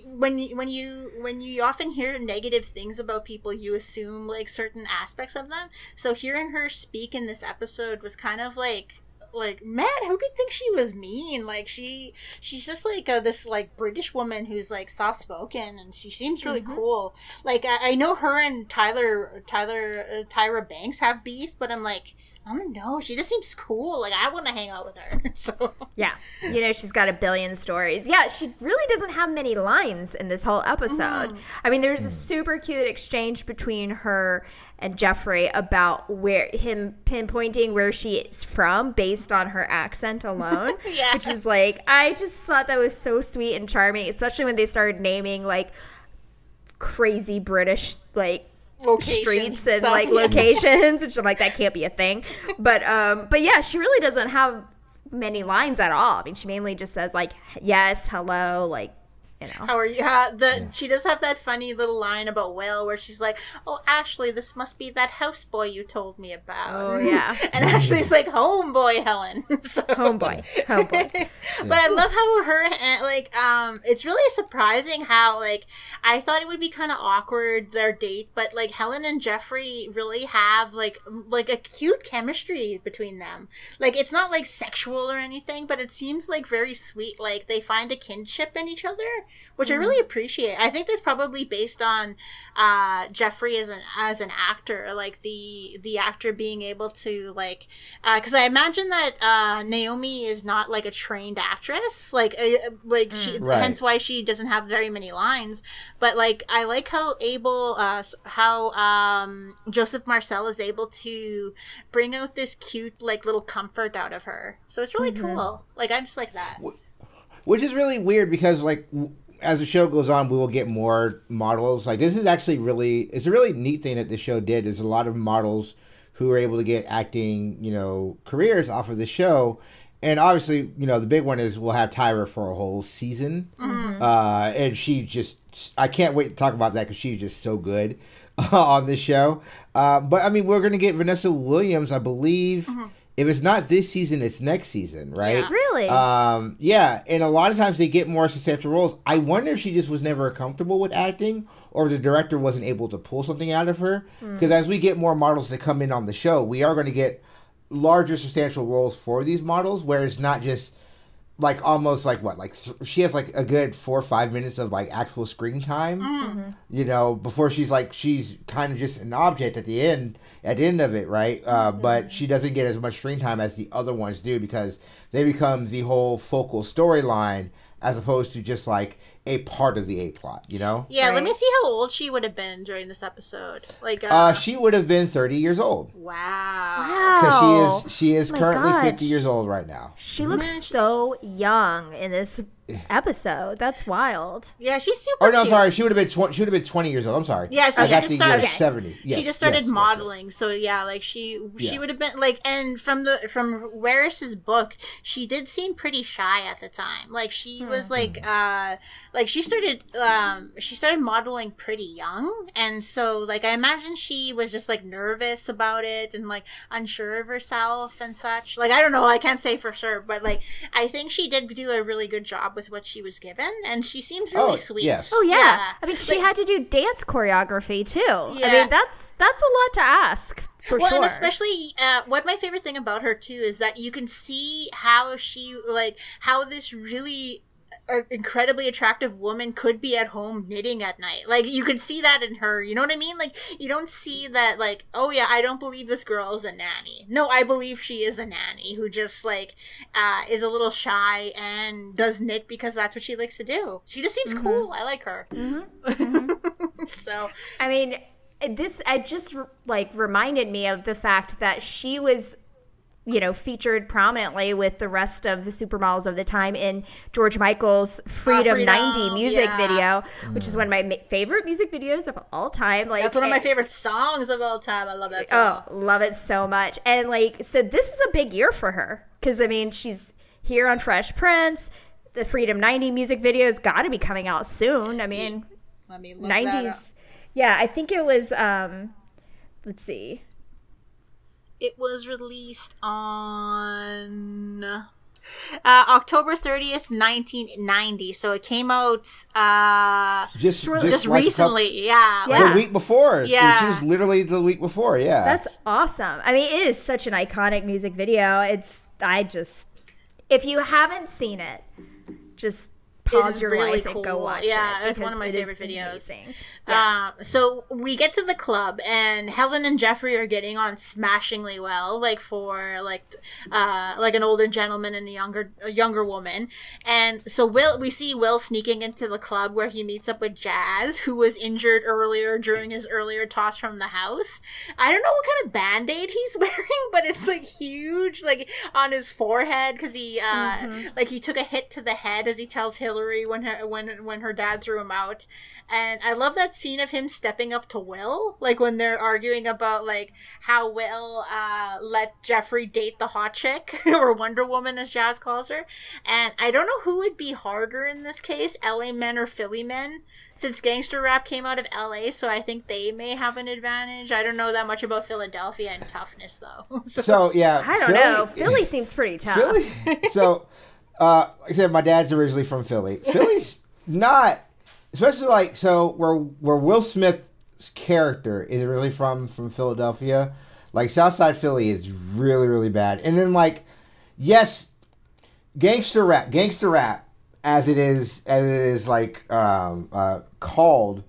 when you often hear negative things about people, you assume like certain aspects of them. So hearing her speak in this episode was kind of like, man, who could think she was mean? Like, she's just like this like British woman who's like soft spoken, and she seems really cool. Like, I know her and Tyra Banks have beef, but I'm like, I don't know, she just seems cool. Like, I want to hang out with her. So yeah, you know, she's got a billion stories. Yeah, she really doesn't have many lines in this whole episode. I mean, there's a super cute exchange between her and Geoffrey about him pinpointing where she is from based on her accent alone. Which is like, I just thought that was so sweet and charming, especially when they started naming like crazy British like streets and stuff, like locations, which I'm like, that can't be a thing. But yeah, she really doesn't have many lines at all. I mean, she mainly just says like yes, hello, like, you know. How are you? She does have that funny little line about Will where she's like, oh, Ashley, this must be that houseboy you told me about. Oh, yeah. And Ashley's like, homeboy, Helen. So, homeboy. But I love how it's really surprising how, like, I thought it would be kind of awkward, their date, but, like, Helen and Geoffrey really have, like a cute chemistry between them. Like, it's not, like, sexual or anything, but it seems, like, very sweet. Like, they find a kinship in each other, which I really appreciate. I think that's probably based on Geoffrey as an actor, like the actor being able to like, because I imagine that Naomi is not like a trained actress, hence why she doesn't have very many lines. But like, I like how Joseph Marcel is able to bring out this cute like little comfort out of her. So it's really cool. Like, I just like that. Which is really weird because, like, as the show goes on, we will get more models. Like, this is actually it's a really neat thing that the show did. There's a lot of models who are able to get acting, you know, careers off of the show. And obviously, you know, the big one is we'll have Tyra for a whole season. And I can't wait to talk about that because she's just so good on this show. But, I mean, we're going to get Vanessa Williams, I believe. If it's not this season, it's next season, right? Yeah. Really? Yeah, and a lot of times they get more substantial roles. I wonder if she just was never comfortable with acting, or the director wasn't able to pull something out of her. Because as we get more models to come in on the show, we are going to get larger substantial roles for these models, where it's not just like almost like what, like she has like a good 4 or 5 minutes of like actual screen time, you know, before she's kind of just an object at the end of it, right? But she doesn't get as much screen time as the other ones do because they become the whole focal storyline as opposed to just like a part of the A plot, you know? Yeah, Right. let me see how old she would have been during this episode. Like, she would have been 30 years old. wow. Because she is Oh my currently gosh. 50 years old right now. She looks so young in this episode. That's wild. Yeah, she's super Oh no, cute. sorry. She would have been 20 years old. I'm sorry. Yeah, so I she got just the started- year 70. Yes, She just started yes. modeling, so yeah, like she Yeah. would have been like, and from Waris's book, she did seem pretty shy at the time. Like she was like she started modeling pretty young, and so like I imagine she was just like nervous about it and like unsure of herself and such. Like, I don't know, I can't say for sure, but like I think she did do a really good job with what she was given, and she seems really sweet. yes. Oh yeah. I mean, she Like- had to do dance choreography too. I Yeah. mean, that's a lot to ask for Well, sure. and especially what my favorite thing about her too is that you can see how she how this really an incredibly attractive woman could be at home knitting at night. Like, you could see that in her. You know what I mean? Like, you don't see that, like, oh yeah, I don't believe this girl is a nanny. No, I believe she is a nanny who just, like, is a little shy and does knit because that's what she likes to do. She just seems cool. I like her. So, I mean, this, I just, like, reminded me of the fact that she was, you know, featured prominently with the rest of the supermodels of the time in George Michael's Freedom 90 music video, which is one of my favorite music videos of all time. Like, that's one of my favorite songs of all time. I love that song. Oh, love it so much. And, like, so this is a big year for her because, I mean, she's here on Fresh Prince. The Freedom 90 music video has got to be coming out soon. I mean, let me look 90s. that up. Yeah, I think it was, let's see. It was released on October 30th, 1990. So it came out just like recently. Yeah. The week before. Yeah. She was literally the week before. Yeah. That's awesome. I mean, it is such an iconic music video. If you haven't seen it, just pause your life and go watch it. Yeah, it's one of my favorite videos. Amazing. Yeah. So we get to the club, and Helen and Geoffrey are getting on smashingly well, like for like an older gentleman and a younger woman. And so we see Will sneaking into the club where he meets up with Jazz, who was injured earlier during his earlier toss from the house. I don't know what kind of Band-Aid he's wearing, but it's like huge, like on his forehead, because he like he took a hit to the head, as he tells Hillary when her dad threw him out. And I love that scene of him stepping up to Will, like when they're arguing about like how Will let Geoffrey date the hot chick, or Wonder Woman as Jazz calls her. And I don't know who would be harder in this case, LA men or Philly men, since gangster rap came out of LA, so I think they may have an advantage. I don't know that much about Philadelphia and toughness though. So yeah, I don't know. Philly seems pretty tough. Philly? So like I said, my dad's originally from Philly. Philly's not, especially like, so where Will Smith's character is really from Philadelphia. Like, Southside Philly is really, really bad. And then, like, yes, gangster rap, as it is like called,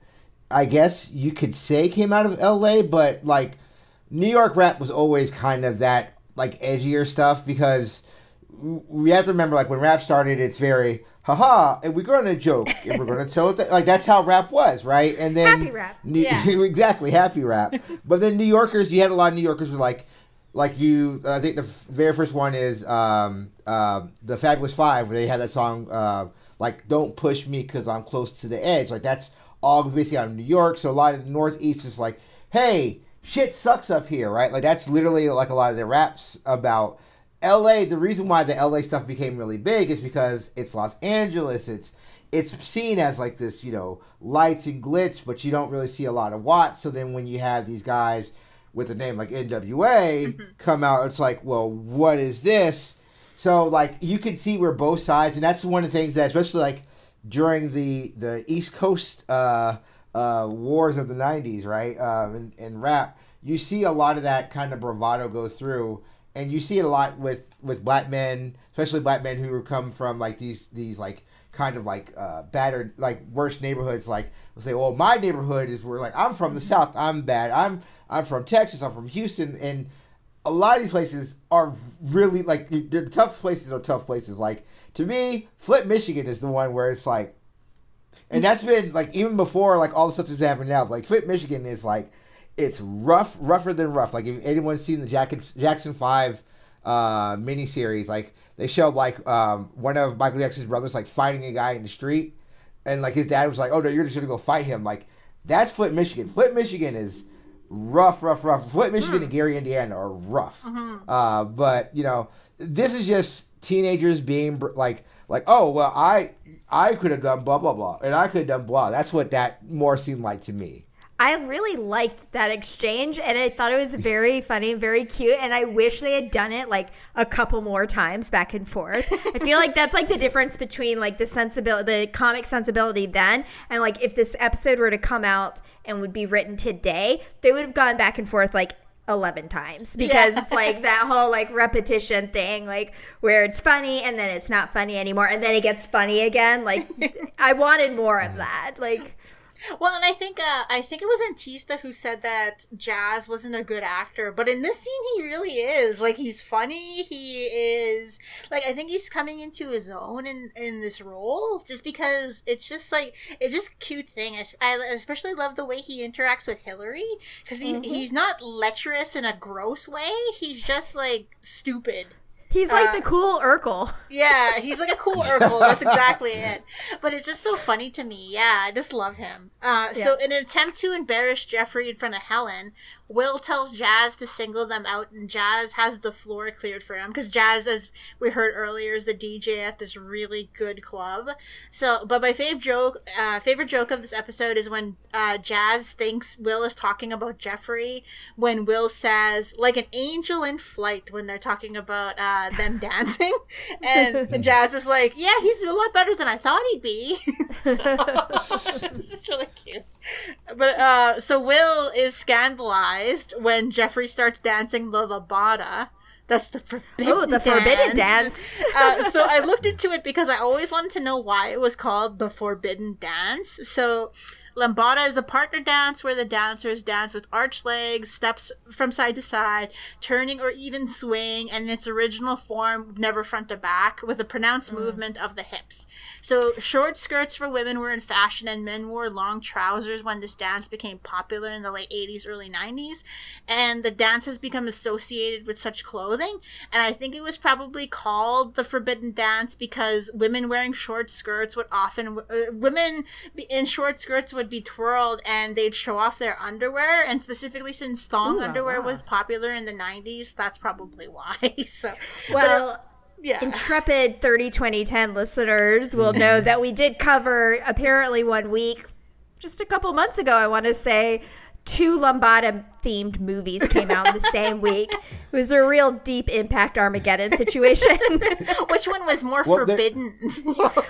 I guess you could say came out of LA, but like New York rap was always kind of that like edgier stuff, because we have to remember, like, when rap started, it's very haha, and we're going to joke, and we're going to tell it like that's how rap was, right? And then happy rap, exactly, happy rap. But then New Yorkers, you had a lot of New Yorkers who like you. I think the very first one is the Fabulous Five, where they had that song like "Don't Push Me Because I'm Close to the Edge." Like, that's all basically out of New York. So a lot of the Northeast is like, hey, shit sucks up here, right? Like, that's literally like a lot of their raps about. LA, the reason why the LA stuff became really big is because it's Los Angeles. It's seen as like this, you know, lights and glitz, but you don't really see a lot of watts. So then when you have these guys with a name like NWA come out, it's like, well, what is this? So like you can see where both sides, and that's one of the things that, especially like during the East Coast wars of the 90s, right, in rap, you see a lot of that kind of bravado go through. And you see it a lot with black men, especially black men who come from like these like kind of like battered, like worse neighborhoods. Like, we'll say, well, my neighborhood is where, like, I'm from the South, I'm bad. I'm from Texas, I'm from Houston, and a lot of these places are really like the tough places are tough places. Like, to me, Flint, Michigan is the one where it's like, and that's been like even before like all the stuff that's happening now. Like, Flint, Michigan is like. It's rougher than rough. Like, if anyone's seen the Jackson 5 miniseries, like, they showed, like, one of Michael Jackson's brothers, like, fighting a guy in the street. And, like, his dad was like, oh, no, you're just going to go fight him. Like, that's Flint, Michigan. Flint, Michigan is rough. Flint, Michigan and Gary, Indiana are rough. But, you know, this is just teenagers being, like, oh, well, I could have done blah, blah, blah. And I could have done blah. That's what that more seemed like to me. I really liked that exchange, and I thought it was very funny and very cute, and I wish they had done it like a couple more times back and forth. I feel like that's like the difference between like the comic sensibility then, and like if this episode were to come out and would be written today, they would have gone back and forth like 11 times because it's like that whole like repetition thing, like where it's funny and then it's not funny anymore and then it gets funny again. Like I wanted more of that. Like, well, and I think it was Antista who said that Jazz wasn't a good actor, but in this scene he really is. Like, he's funny. He is like, I think he's coming into his own in this role, just because it's just like, it's just a cute thing. I especially love the way he interacts with Hillary, because he's not lecherous in a gross way. He's just like stupid. He's like the cool Urkel. Yeah, he's like a cool Urkel. That's exactly it. But it's just so funny to me. Yeah, I just love him. So in an attempt to embarrass Geoffrey in front of Helen, Will tells Jazz to single them out, and Jazz has the floor cleared for him, because Jazz, as we heard earlier, is the DJ at this really good club. So, but my favorite joke of this episode is when Jazz thinks Will is talking about Geoffrey, when Will says, like an angel in flight, when they're talking about them dancing, and Jazz is like, yeah, he's a lot better than I thought he'd be. So, this is really cute. But so Will is scandalized when Geoffrey starts dancing the lambada. That's the forbidden dance. So I looked into it because I always wanted to know why it was called the forbidden dance. So lambada is a partner dance where the dancers dance with arched legs, steps from side to side, turning or even swaying, and in its original form, never front to back, with a pronounced movement of the hips. So short skirts for women were in fashion, and men wore long trousers when this dance became popular in the late 80s, early 90s. And the dance has become associated with such clothing. And I think it was probably called the forbidden dance because women wearing short skirts would often, women in short skirts would be twirled and they'd show off their underwear. And specifically since thong underwear was popular in the 90s, that's probably why. So, well, yeah. Intrepid 30-20-10 listeners will know that we did cover, apparently one week, just a couple months ago, I want to say, 2 lambada-themed movies came out in the same week. It was a real deep impact Armageddon situation. Which one was more forbidden?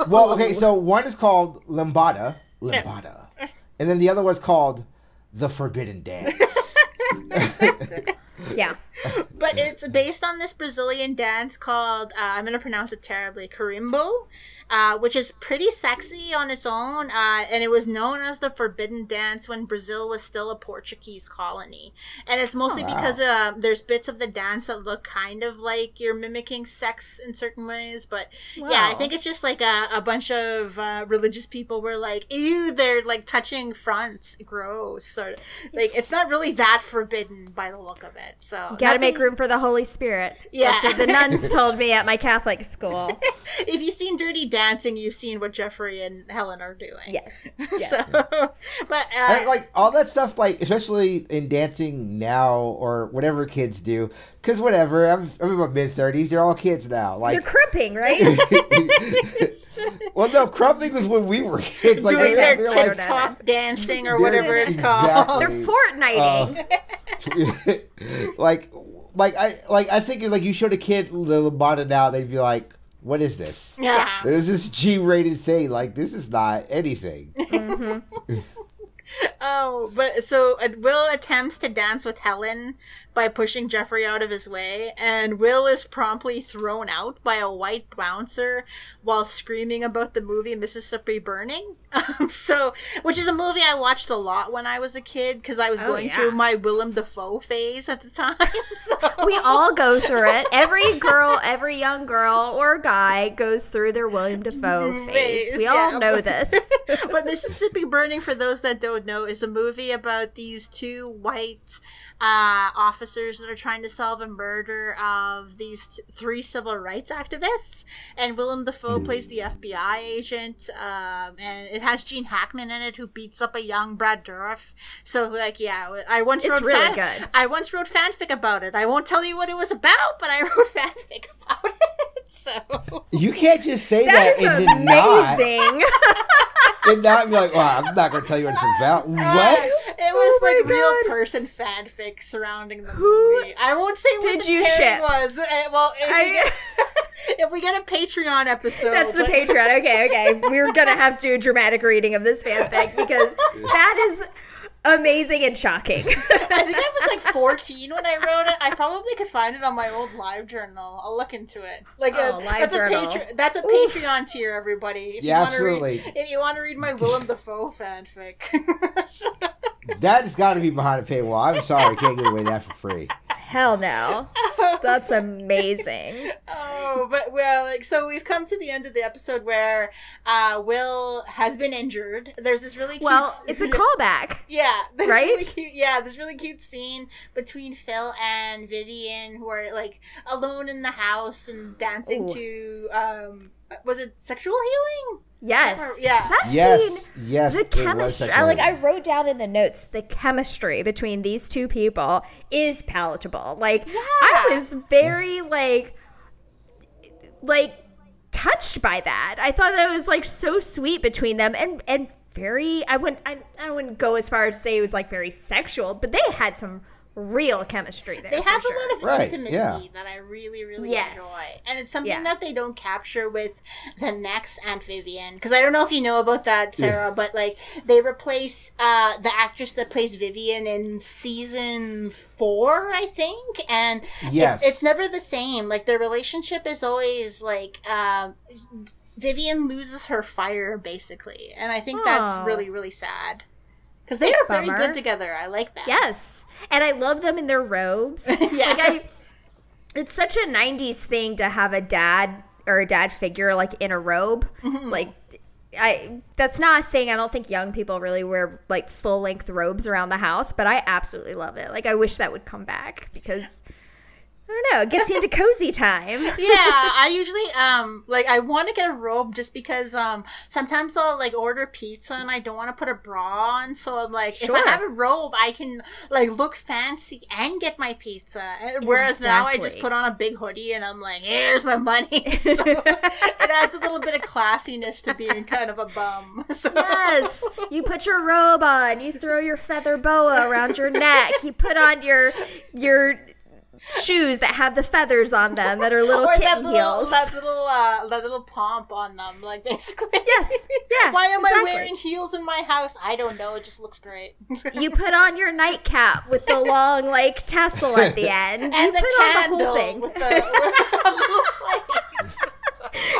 Well, okay, so one is called Lambada, and then the other was called The Forbidden Dance. Yeah. But it's based on this Brazilian dance called, I'm going to pronounce it terribly, carimbo, which is pretty sexy on its own. And it was known as the forbidden dance when Brazil was still a Portuguese colony. And it's mostly because there's bits of the dance that look kind of like you're mimicking sex in certain ways. But yeah, I think it's just like a bunch of religious people were like, ew, they're like touching fronts. Gross. Sort of. Like, it's not really that forbidden by the look of it. So you gotta make room for the Holy Spirit. Yeah. That's what the nuns told me at my Catholic school. If you've seen Dirty Dancing, you've seen what Geoffrey and Helen are doing. Yes. So, but and, like all that stuff, like especially in dancing now or whatever kids do, because whatever, I'm in my mid-30s, they're all kids now. Like you're crimping, right? Well, no, crumping was when we were kids. Like doing their TikTok like, dancing or whatever it's called. They're Fortniting. I think like you showed a kid the lambada now, they'd be like, "What is this? Yeah, there's this G-rated thing. Like this is not anything." Mm-hmm. Oh, but so Will attempts to dance with Helen by pushing Geoffrey out of his way, and Will is promptly thrown out by a white bouncer while screaming about the movie Mississippi Burning. Which is a movie I watched a lot when I was a kid because I was going through my Willem Dafoe phase at the time. So. We all go through it. Every girl, every young girl or guy goes through their William Dafoe phase. We all know this. But Mississippi Burning, for those that don't know, is a movie about these 2 white officers that are trying to solve a murder of these 3 civil rights activists, and Willem Dafoe plays the FBI agent, and it has Gene Hackman in it, who beats up a young Brad Dourif. So like, yeah, I once wrote fanfic about it. I won't tell you what it was about, but I wrote fanfic about it. So you can't just say that and amazing. And not be like, well, I'm not going to tell you what it's about. What? It was like real person fanfic surrounding the movie. I won't say what the pairing was. Well, if we get a Patreon episode. That's the Patreon. Okay. We're going to have to do a dramatic reading of this fanfic because that is amazing and shocking. I think I was like 14 when I wrote it. I probably could find it on my old live journal. I'll look into it. Like live journal. That's a Patreon tier, everybody. If absolutely. If you want to read my Willem Dafoe fanfic. That has got to be behind a paywall. I'm sorry, I can't give away that for free. Hell no. That's amazing. Oh, but so we've come to the end of the episode where Will has been injured. There's this really cute... Well, it's a callback. Yeah. Right? Really cute, this really cute scene between Phil and Vivian, who are like alone in the house and dancing to... was it sexual healing? Yes. Yeah. That scene, yes, the chemistry. I wrote down in the notes, the chemistry between these two people is palatable. Like, I was very, like touched by that. I thought that was, like, so sweet between them and very, I wouldn't go as far as to say it was, like, very sexual, but they had some real chemistry there. They have a lot of intimacy yeah. that I really, really enjoy. And it's something that they don't capture with the next Aunt Vivian. Because I don't know if you know about that, Sarah, but like they replace the actress that plays Vivian in season 4, I think. And it's never the same. Like their relationship is always like Vivian loses her fire, basically. And I think that's really, really sad. Because they are very good together. I like that. Yes. And I love them in their robes. It's such a 90s thing to have a dad or a dad figure like in a robe. Mm-hmm. Like that's not a thing. I don't think young people really wear like full-length robes around the house, but I absolutely love it. Like I wish that would come back because I don't know, it gets you into cozy time. Yeah, I usually like I want to get a robe just because sometimes I'll like order pizza and I don't want to put a bra on, so I'm like if I have a robe I can like look fancy and get my pizza. Whereas now I just put on a big hoodie and I'm like, here's my money. So it adds a little bit of classiness to being kind of a bum. So. Yes, you put your robe on, you throw your feather boa around your neck, you put on your shoes that have the feathers on them that are little kitten heels. That little pomp on them, like basically. Yes. Yeah. Why am I wearing heels in my house? I don't know. It just looks great. You put on your nightcap with the long like tassel at the end. And you the put candle on the whole thing. With the little plates.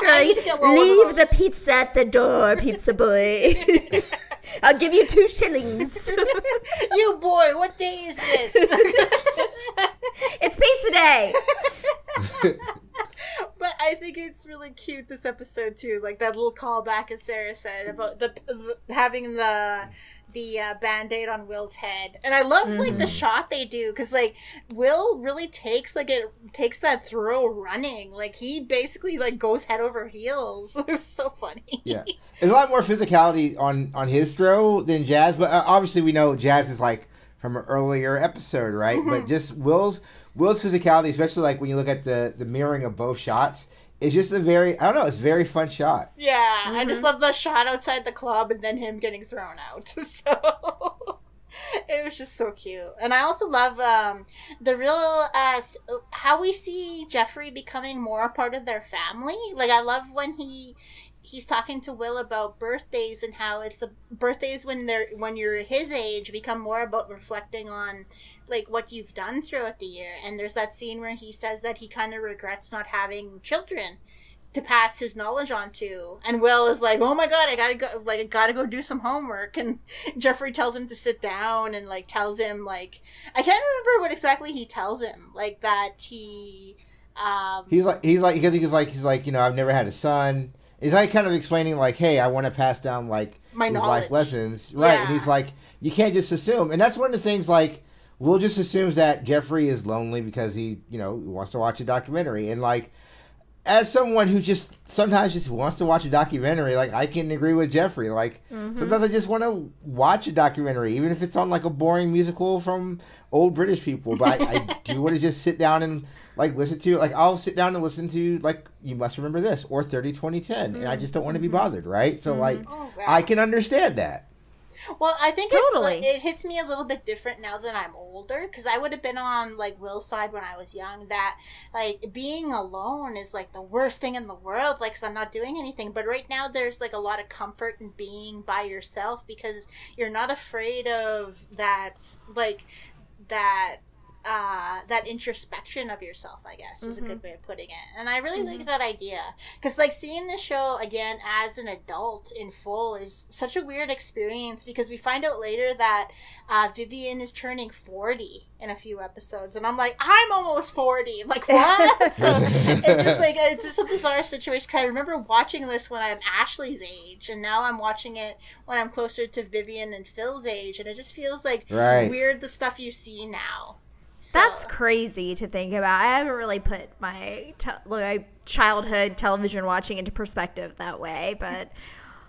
Right. Leave the pizza at the door, pizza boy. I'll give you 2 shillings. You boy, what day is this? It's pizza day. But I think it's really cute this episode too, like that little callback, as Sarah said, about having the Band-Aid on Will's head. And I love like the shot they do, because like Will really takes that throw running. Like he basically like goes head over heels. It was so funny. Yeah, there's a lot more physicality on his throw than Jazz, but obviously we know Jazz is like from an earlier episode, right? Mm-hmm. But just Will's physicality, especially like when you look at the mirroring of both shots, it's just it's a very fun shot. Yeah, I just love the shot outside the club and then him getting thrown out. So it was just so cute. And I also love the real how we see Geoffrey becoming more a part of their family. Like I love when he's talking to Will about birthdays and how birthdays when you're his age become more about reflecting on like what you've done throughout the year. And there's that scene where he says that he kind of regrets not having children to pass his knowledge on to. And Will is like, oh my god, I gotta go do some homework. And Geoffrey tells him to sit down and like tells him like, I can't remember what exactly he tells him, like that he's like, you know, I've never had a son. He's like kind of explaining like, hey, I want to pass down like my these knowledge. life lessons. Right. Yeah. And he's like, you can't just assume. And that's one of the things like, Will just assumes that Geoffrey is lonely because he, you know, wants to watch a documentary. And like, as someone who just sometimes just wants to watch a documentary, like I can agree with Geoffrey. Like sometimes I just want to watch a documentary, even if it's on like a boring musical from old British people. But I do want to just sit down and like listen to, like I'll sit down and listen to like You Must Remember This or 30-20-10, and I just don't want to be bothered, right? So like I can understand that. Well, I think Totally. it hits me a little bit different now that I'm older, because I would have been on, like, Will's side when I was young, that, like, being alone is, like, the worst thing in the world, like, 'cause I'm not doing anything. But right now there's, like, a lot of comfort in being by yourself, because you're not afraid of that, like, that introspection of yourself, I guess, is a good way of putting it. And I really like that idea. Because, like, seeing this show again as an adult in full is such a weird experience, because we find out later that Vivian is turning 40 in a few episodes. And I'm like, I'm almost 40. Like, what? So it's just like, it's just a bizarre situation. Because I remember watching this when I'm Ashley's age, and now I'm watching it when I'm closer to Vivian and Phil's age. And it just feels like weird, the stuff you see now. So. That's crazy to think about. I haven't really put my childhood television watching into perspective that way, but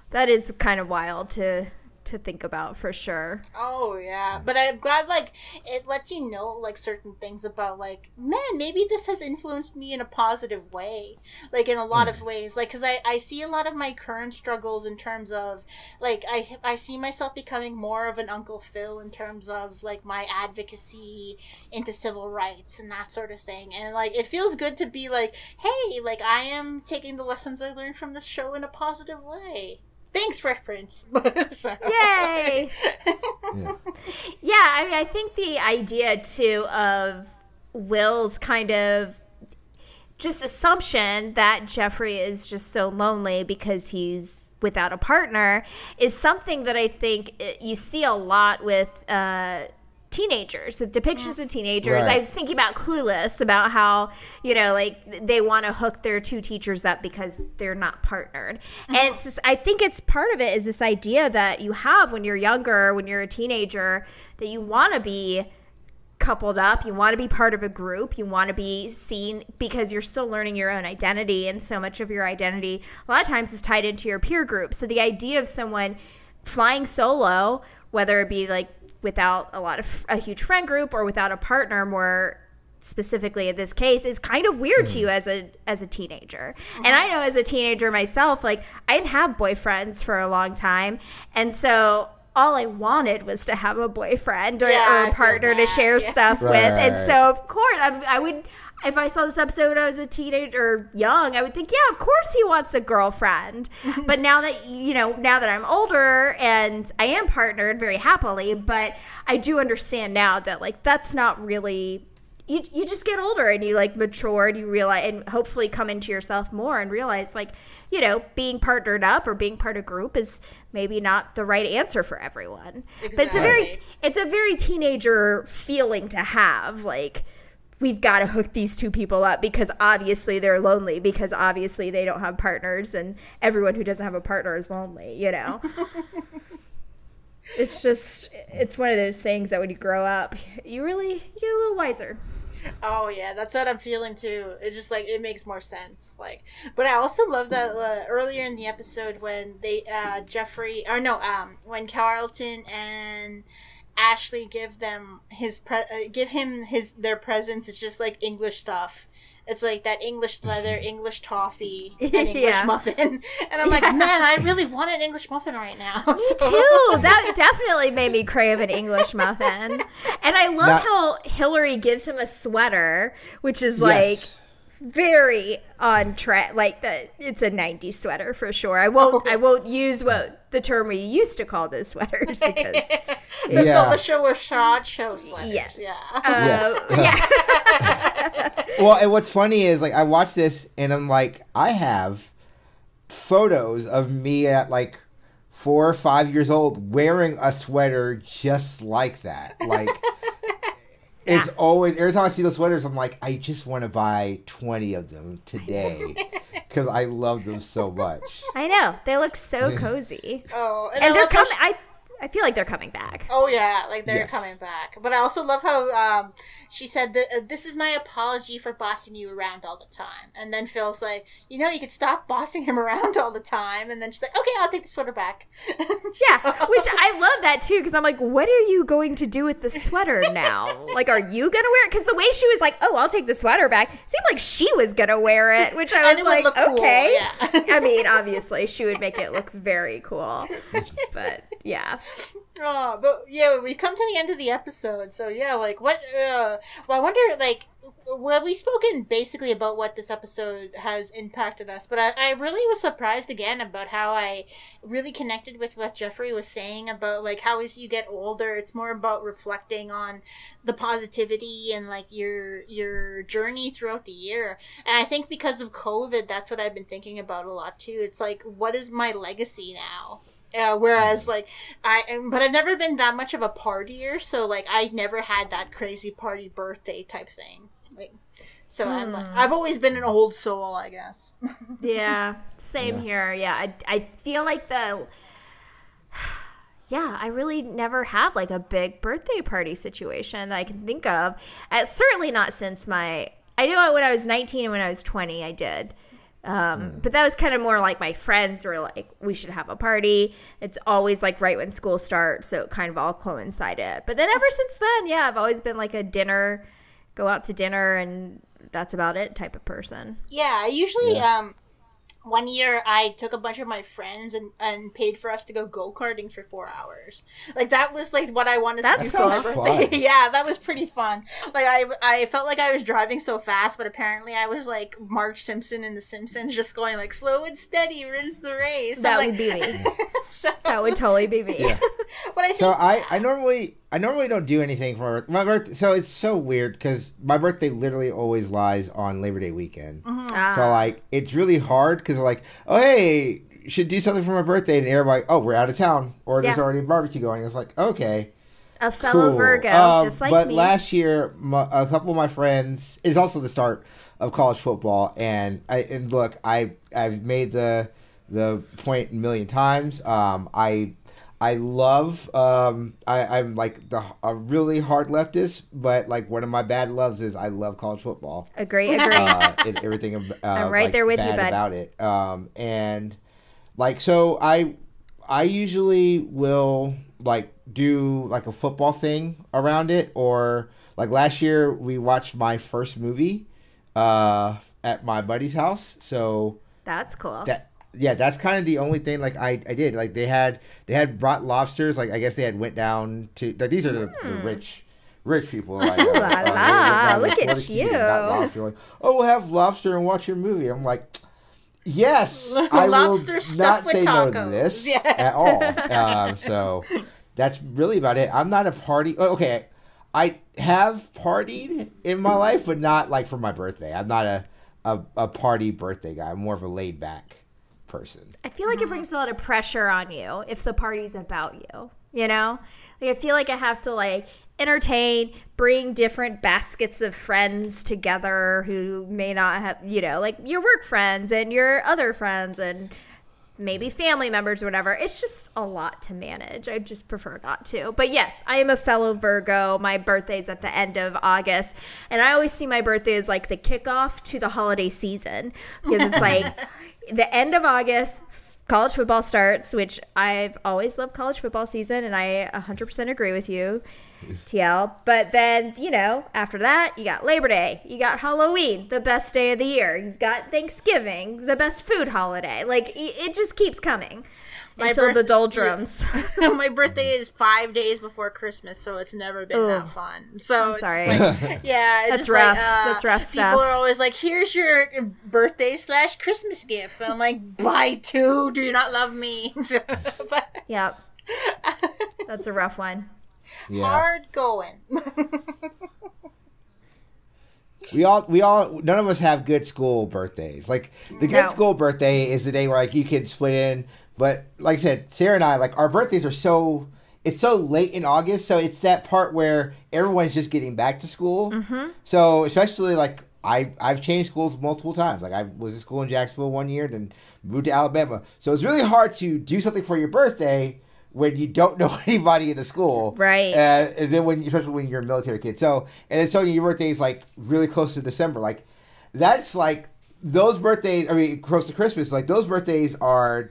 that is kind of wild to think about, for sure. Oh yeah, but I'm glad, like, it lets you know, like, certain things about, like, man, maybe this has influenced me in a positive way, like, in a lot of ways, like, because I see a lot of my current struggles in terms of, like, I see myself becoming more of an Uncle Phil in terms of, like, my advocacy into civil rights and that sort of thing. And, like, it feels good to be like, hey, like, I am taking the lessons I learned from this show in a positive way. Thanks, Fresh Prince. Yay! Yeah, I mean, I think the idea, too, of Will's kind of just assumption that Geoffrey is just so lonely because he's without a partner is something that I think you see a lot with teenagers, with depictions of teenagers. Right. I was thinking about Clueless, about how, you know, like, they want to hook their two teachers up because they're not partnered. And it's just, I think it's part of it is this idea that you have when you're younger, when you're a teenager, that you want to be coupled up, you want to be part of a group, you want to be seen, because you're still learning your own identity, and so much of your identity a lot of times is tied into your peer group. So the idea of someone flying solo, whether it be like without a huge friend group or without a partner, more specifically in this case, is kind of weird to you as a teenager. And I know as a teenager myself, like, I didn't have boyfriends for a long time, and so all I wanted was to have a boyfriend or a partner to share stuff with. And so, of course, I would, if I saw this episode when I was a teenager or young, I would think, yeah, of course he wants a girlfriend. But now that, you know, now that I'm older and I am partnered very happily, but I do understand now that, like, that's not really, you just get older and you, like, mature and you realize, and hopefully come into yourself more and realize, like, you know, being partnered up or being part of a group is maybe not the right answer for everyone. Exactly. But it's a very teenager feeling to have, like, we've got to hook these two people up because obviously they're lonely, because obviously they don't have partners, and everyone who doesn't have a partner is lonely, you know. It's one of those things that when you grow up, you get a little wiser. Oh yeah, that's what I'm feeling too. It's just like, it makes more sense. Like, but I also love that earlier in the episode when they when Carlton and Ashley give him their presents. It's just like English stuff. It's like that English leather, English toffee, and English muffin. And I'm like, man, I really want an English muffin right now. Me too. That definitely made me crave an English muffin. And I love how Hillary gives him a sweater, which is like very on track. Like, it's a 90s sweater for sure. I won't use the term we used to call those sweaters, because the show was shot show sweaters. Yes. Well, and what's funny is, like, I watched this and I'm like, I have photos of me at like 4 or 5 years old wearing a sweater just like that. Like, it's always, every time I see those sweaters, I'm like, I just want to buy 20 of them today because I love them so much. I know. They look so cozy. Oh, and they're coming. I feel like they're coming back. Oh yeah, like they're coming back. But I also love how she said that this is my apology for bossing you around all the time. And then Phil's like, you know, you could stop bossing him around all the time. And then she's like, okay, I'll take the sweater back. Yeah, which I love that too, because I'm like, what are you going to do with the sweater now? Like, are you gonna wear it? Because the way she was like, oh, I'll take the sweater back, seemed like she was gonna wear it, which I was like, okay. Cool, yeah. I mean, obviously she would make it look very cool, but yeah. Oh, but yeah, we come to the end of the episode, so yeah, like what? Well, I wonder, like, well, we've spoken basically about what this episode has impacted us, but I really was surprised again about how I really connected with what Geoffrey was saying about like how as you get older, it's more about reflecting on the positivity and like your journey throughout the year. And I think because of COVID, that's what I've been thinking about a lot too. It's like, what is my legacy now? Whereas like but I've never been that much of a partier, so like I never had that crazy party birthday type thing. Like, so I've always been an old soul, I guess. Yeah, same here. Yeah, I feel like I really never had like a big birthday party situation that I can think of. Certainly not since I know when I was 19 and when I was 20, I did. But that was kind of more like my friends were like, we should have a party. It's always like right when school starts, so it kind of all coincided. But then ever since then, yeah, I've always been like a go out to dinner and that's about it type of person. Yeah, I usually one year I took a bunch of my friends and paid for us to go karting for 4 hours. Like that was like what I wanted to do for my birthday. Yeah, that was pretty fun. Like I felt like I was driving so fast, but apparently I was like Marge Simpson in The Simpsons, just going like slow and steady, rinse the race. That would be me. That would totally be me. Yeah. But I think so I normally don't do anything for my birthday. So it's so weird because my birthday literally always lies on Labor Day weekend. Mm-hmm. So like it's really hard because like, oh hey, you should do something for my birthday, and everybody, oh we're out of town or there's already a barbecue going. It's like okay, a fellow cool. Virgo, just like but me. But last year, a couple of my friends, it's also the start of college football, and look, I've made the point a million times. I love, I'm like a really hard leftist, but like one of my bad loves is I love college football. Agree. And everything I'm right like, there with bad you, bud. about it. And like, so I usually will like do like a football thing around it, or like last year we watched my first movie at my buddy's house. So that's cool. Yeah, that's kind of the only thing like I did. Like they had brought lobsters. Like I guess they had went down to like these are the rich people. Like, look at you. Lobster. Like, oh, we'll have lobster and watch your movie. I'm like, yes, I lobster will not say tacos. no to this at all. So that's really about it. I'm not a party. Okay, I have partied in my life, but not like for my birthday. I'm not a party birthday guy. I'm more of a laid back person. I feel like it brings a lot of pressure on you if the party's about you, you know? Like I feel like I have to like entertain, bring different baskets of friends together who may not have, you know, like your work friends and your other friends and maybe family members or whatever. It's just a lot to manage. I just prefer not to. But yes, I am a fellow Virgo. My birthday's at the end of August. And I always see my birthday as like the kickoff to the holiday season because it's like the end of August, college football starts, which I've always loved college football season, and I 100% agree with you, TL. But then, you know, after that, you got Labor Day, you got Halloween, the best day of the year. You've got Thanksgiving, the best food holiday. Like, it just keeps coming until the doldrums. Yeah. My birthday is 5 days before Christmas, so it's never been that fun. So I'm sorry. Like, yeah, it's that's just rough. Like, that's rough stuff. People are always like, "Here's your birthday / Christmas gift." And I'm like, "Buy two. Do you not love me?" Yep. That's a rough one. Yeah. Hard going. We all, none of us have good school birthdays. Like, the good school birthday is the day where, like, you can split in. But, like I said, Sarah and I, like, our birthdays are it's so late in August. So it's that part where everyone's just getting back to school. Mm-hmm. So, especially, like, I've changed schools multiple times. Like, I was in school in Jacksonville one year, then moved to Alabama. So it's really hard to do something for your birthday when you don't know anybody in the school. Right. And then especially when you're a military kid. So, and then Sonya, your birthday is like really close to December. Like, that's like, those birthdays, I mean, close to Christmas, like those birthdays are,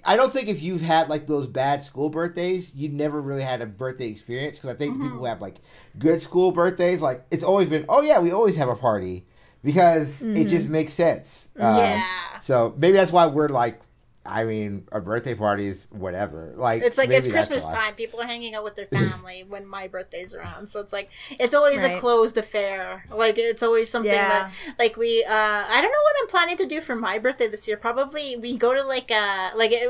I don't think if you've had like those bad school birthdays, you never really had a birthday experience. Because I think people who have like good school birthdays, like it's always been, oh yeah, we always have a party. Because it just makes sense. Yeah. So maybe that's why we're like, I mean, a birthday party is whatever. Like it's like maybe it's Christmas time. People are hanging out with their family when my birthday's around. So it's like it's always a closed affair. Like it's always something that like we. I don't know what I'm planning to do for my birthday this year. Probably we go to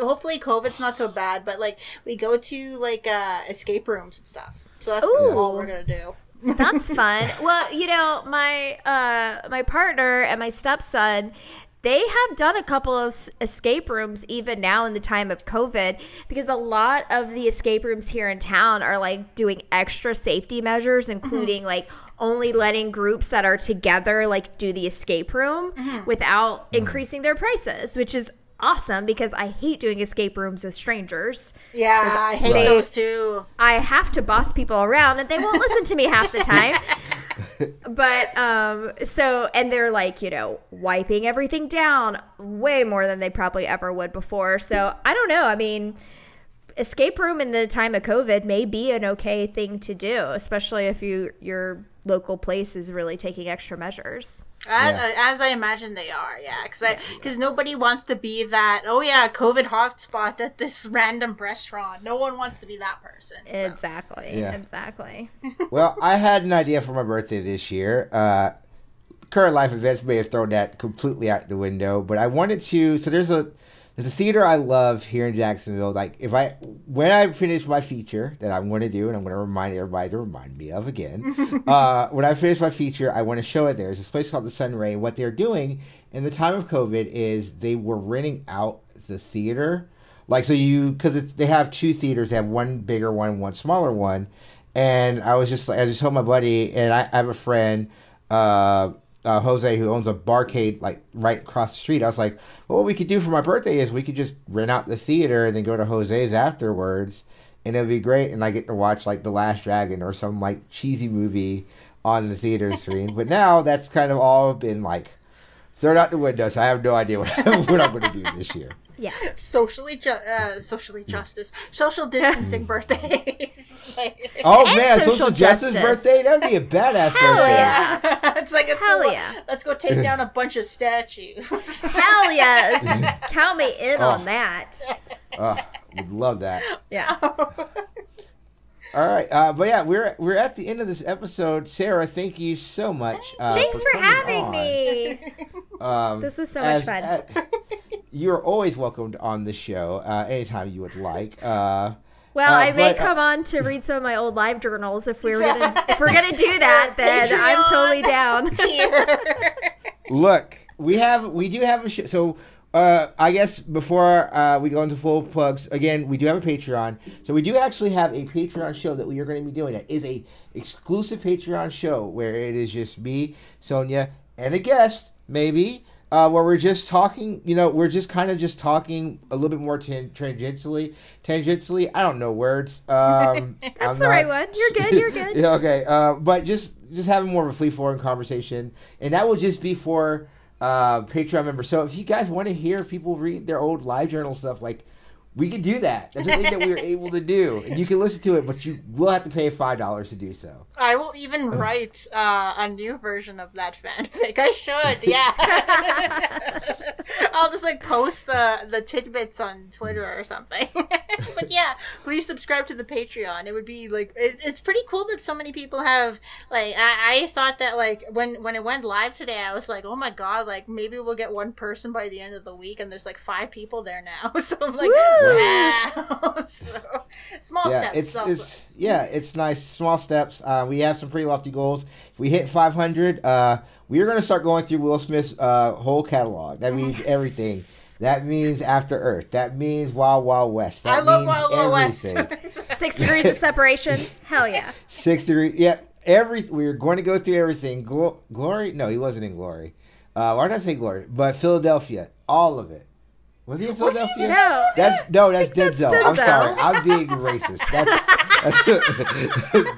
hopefully COVID's not so bad, but like we go to like escape rooms and stuff. So that's all we're gonna do. That's fun. Well, you know, my partner and my stepson, they have done a couple of escape rooms even now in the time of COVID, because a lot of the escape rooms here in town are like doing extra safety measures, including like only letting groups that are together like do the escape room without increasing their prices, which is awesome because I hate doing escape rooms with strangers. Yeah, I hate those too. I have to boss people around and they won't listen to me half the time. But and they're like, you know, wiping everything down way more than they probably ever would before. So I don't know. I mean, escape room in the time of COVID may be an okay thing to do, especially if your local place is really taking extra measures. As I imagine they are, because nobody wants to be that COVID hotspot at this random restaurant. No one wants to be that person. So. Exactly. Well, I had an idea for my birthday this year. Current life events may have thrown that completely out the window, but I wanted to. So there's a theater I love here in Jacksonville. Like when I finish my feature that I'm going to do, and I'm going to remind everybody to remind me of again. When I finish my feature, I want to show it. There's this place called the Sunray. What they're doing in the time of COVID is they were renting out the theater. Like because they have two theaters. They have one bigger one smaller one. And I just told my buddy, and I have a friend, Jose, who owns a barcade like right across the street. I was like, well, what we could do for my birthday is we could just rent out the theater and then go to Jose's afterwards, and it'd be great. And I get to watch like The Last Dragon or some like cheesy movie on the theater screen. But now that's kind of all been like thrown out the window, so I have no idea what I'm going to do this year. Yeah. Social distancing birthdays. Oh man, social justice birthday? That would be a badass birthday. Yeah. It's like let's go take down a bunch of statues. Hell yes. Count me in on that. Would love that. Yeah. All right, but yeah, we're at the end of this episode. Sarah, thank you so much. Thanks for having me. This was so much fun. You're always welcomed on the show anytime you would like. I may come on to read some of my old live journals if we're gonna do that. Then Patreon. I'm totally down. Look, we do have a show. So I guess before we go into full plugs, again, we do have a Patreon. So we do actually have a Patreon show that we are going to be doing. That is a exclusive Patreon show where it is just me, Sonya, and a guest, maybe. Where we're just talking, we're just kind of just talking a little bit more tangentially. I don't know words. That's the right one. You're good. Yeah, okay. But just having more of a free-flowing conversation, and that will just be for Patreon members. So if you guys want to hear people read their old live journal stuff, like, we could do that. That's a thing that we were able to do. And you can listen to it, but you will have to pay $5 to do so. I will even write a new version of that fanfic. I should, yeah. I'll just post the tidbits on Twitter or something. But yeah, please subscribe to the Patreon. It would be it's pretty cool that so many people have I thought that when it went live today, I was like, oh my god, maybe we'll get one person by the end of the week, and there's 5 people there now. So I'm like, wow. So small steps. It's nice. Small steps. We have some pretty lofty goals. If we hit 500, we are going to start going through Will Smith's whole catalog. That means everything. That means After Earth. That means Wild Wild West. That love Wild Wild West. 6 Degrees of Separation. Hell yeah. 6 Degrees. Yeah. We're going to go through everything. Glory? No, he wasn't in Glory. Why did I say Glory? But Philadelphia. All of it. Was he in Philadelphia? No. That's Denzel. I'm sorry. I'm being racist.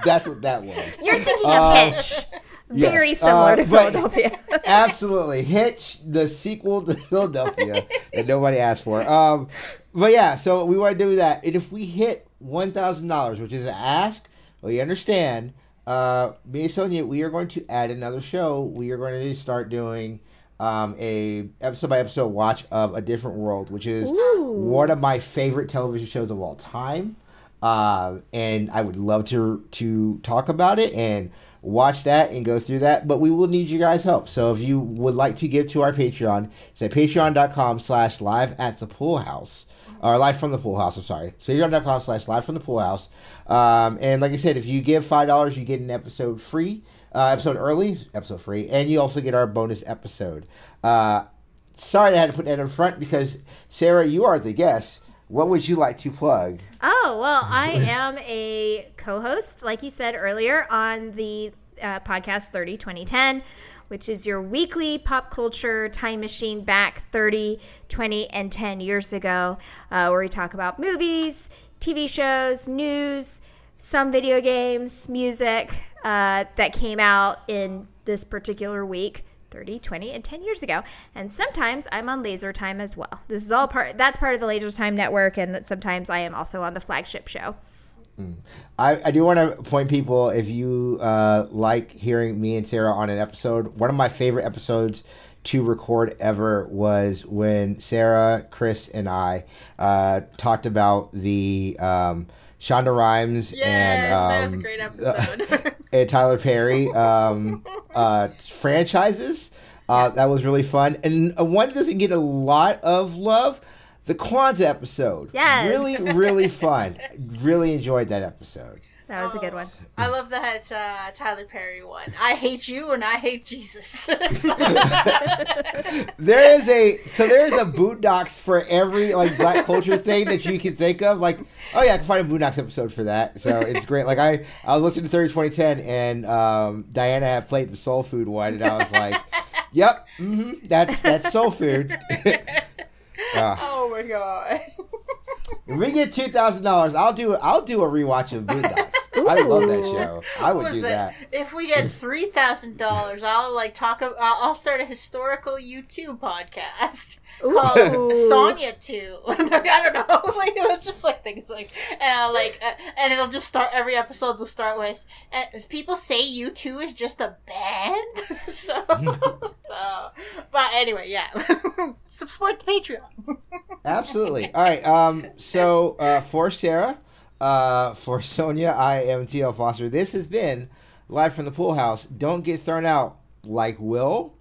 That's what that was. You're thinking of Hitch. Very similar to Philadelphia. Absolutely. Hitch, the sequel to Philadelphia that nobody asked for. But yeah, so we want to do that. And if we hit $1,000, which is an ask, we understand, me and Sonya, we are going to add another show. We are going to start doing a episode by episode watch of A Different World, which is one of my favorite television shows of all time. And I would love to talk about it and watch that and go through that, but we will need you guys' help. So if you would like to give to our Patreon, it's at patreon.com/live@the-pool-house. Or live from the pool house, I'm sorry. Patreon.com/live from the pool house. And like I said, if you give $5, you get an episode free, episode early, episode free, and you also get our bonus episode. Sorry I had to put that in front because, Sarah, you are the guest. What would you like to plug? Oh, well, I am a co-host, like you said earlier, on the podcast 30-20-10, which is your weekly pop culture time machine back 30, 20, and 10 years ago, where we talk about movies, TV shows, news, some video games, music that came out in this particular week. 30, 20, and 10 years ago. And sometimes I'm on Laser Time as well. This is all that's part of the Laser Time network, and sometimes I am also on the flagship show. I do want to point people, if you like hearing me and Sarah on an episode, one of my favorite episodes to record ever was when Sarah, Chris, and I talked about the Shonda Rhimes that was a great episode. And Tyler Perry franchises. That was really fun. And one that doesn't get a lot of love, the Kwanzaa episode. Yes. Really, really fun. Really enjoyed that episode. That was a good one. I love that Tyler Perry one. I hate you and I hate Jesus. There is a Boondocks for every like black culture thing that you can think of. Like, oh yeah, I can find a Boondocks episode for that. So it's great. Like I was listening to 30-20-10 and Diana had played the soul food one, and I was like, yep, that's soul food. Oh my god. If we get $2,000, I'll do a rewatch of Boondocks. I love that show. I would do that. If we get $3,000, I'll start a historical YouTube podcast called Sonya 2. I don't know, like it's just like things like, and I'll and it'll just start. Every episode will start with, people say U2 is just a band. But anyway, yeah, support the Patreon. Absolutely. All right. So for Sarah. For Sonya, I am T.L. Foster. This has been Live from the Pool House. Don't get thrown out like Will.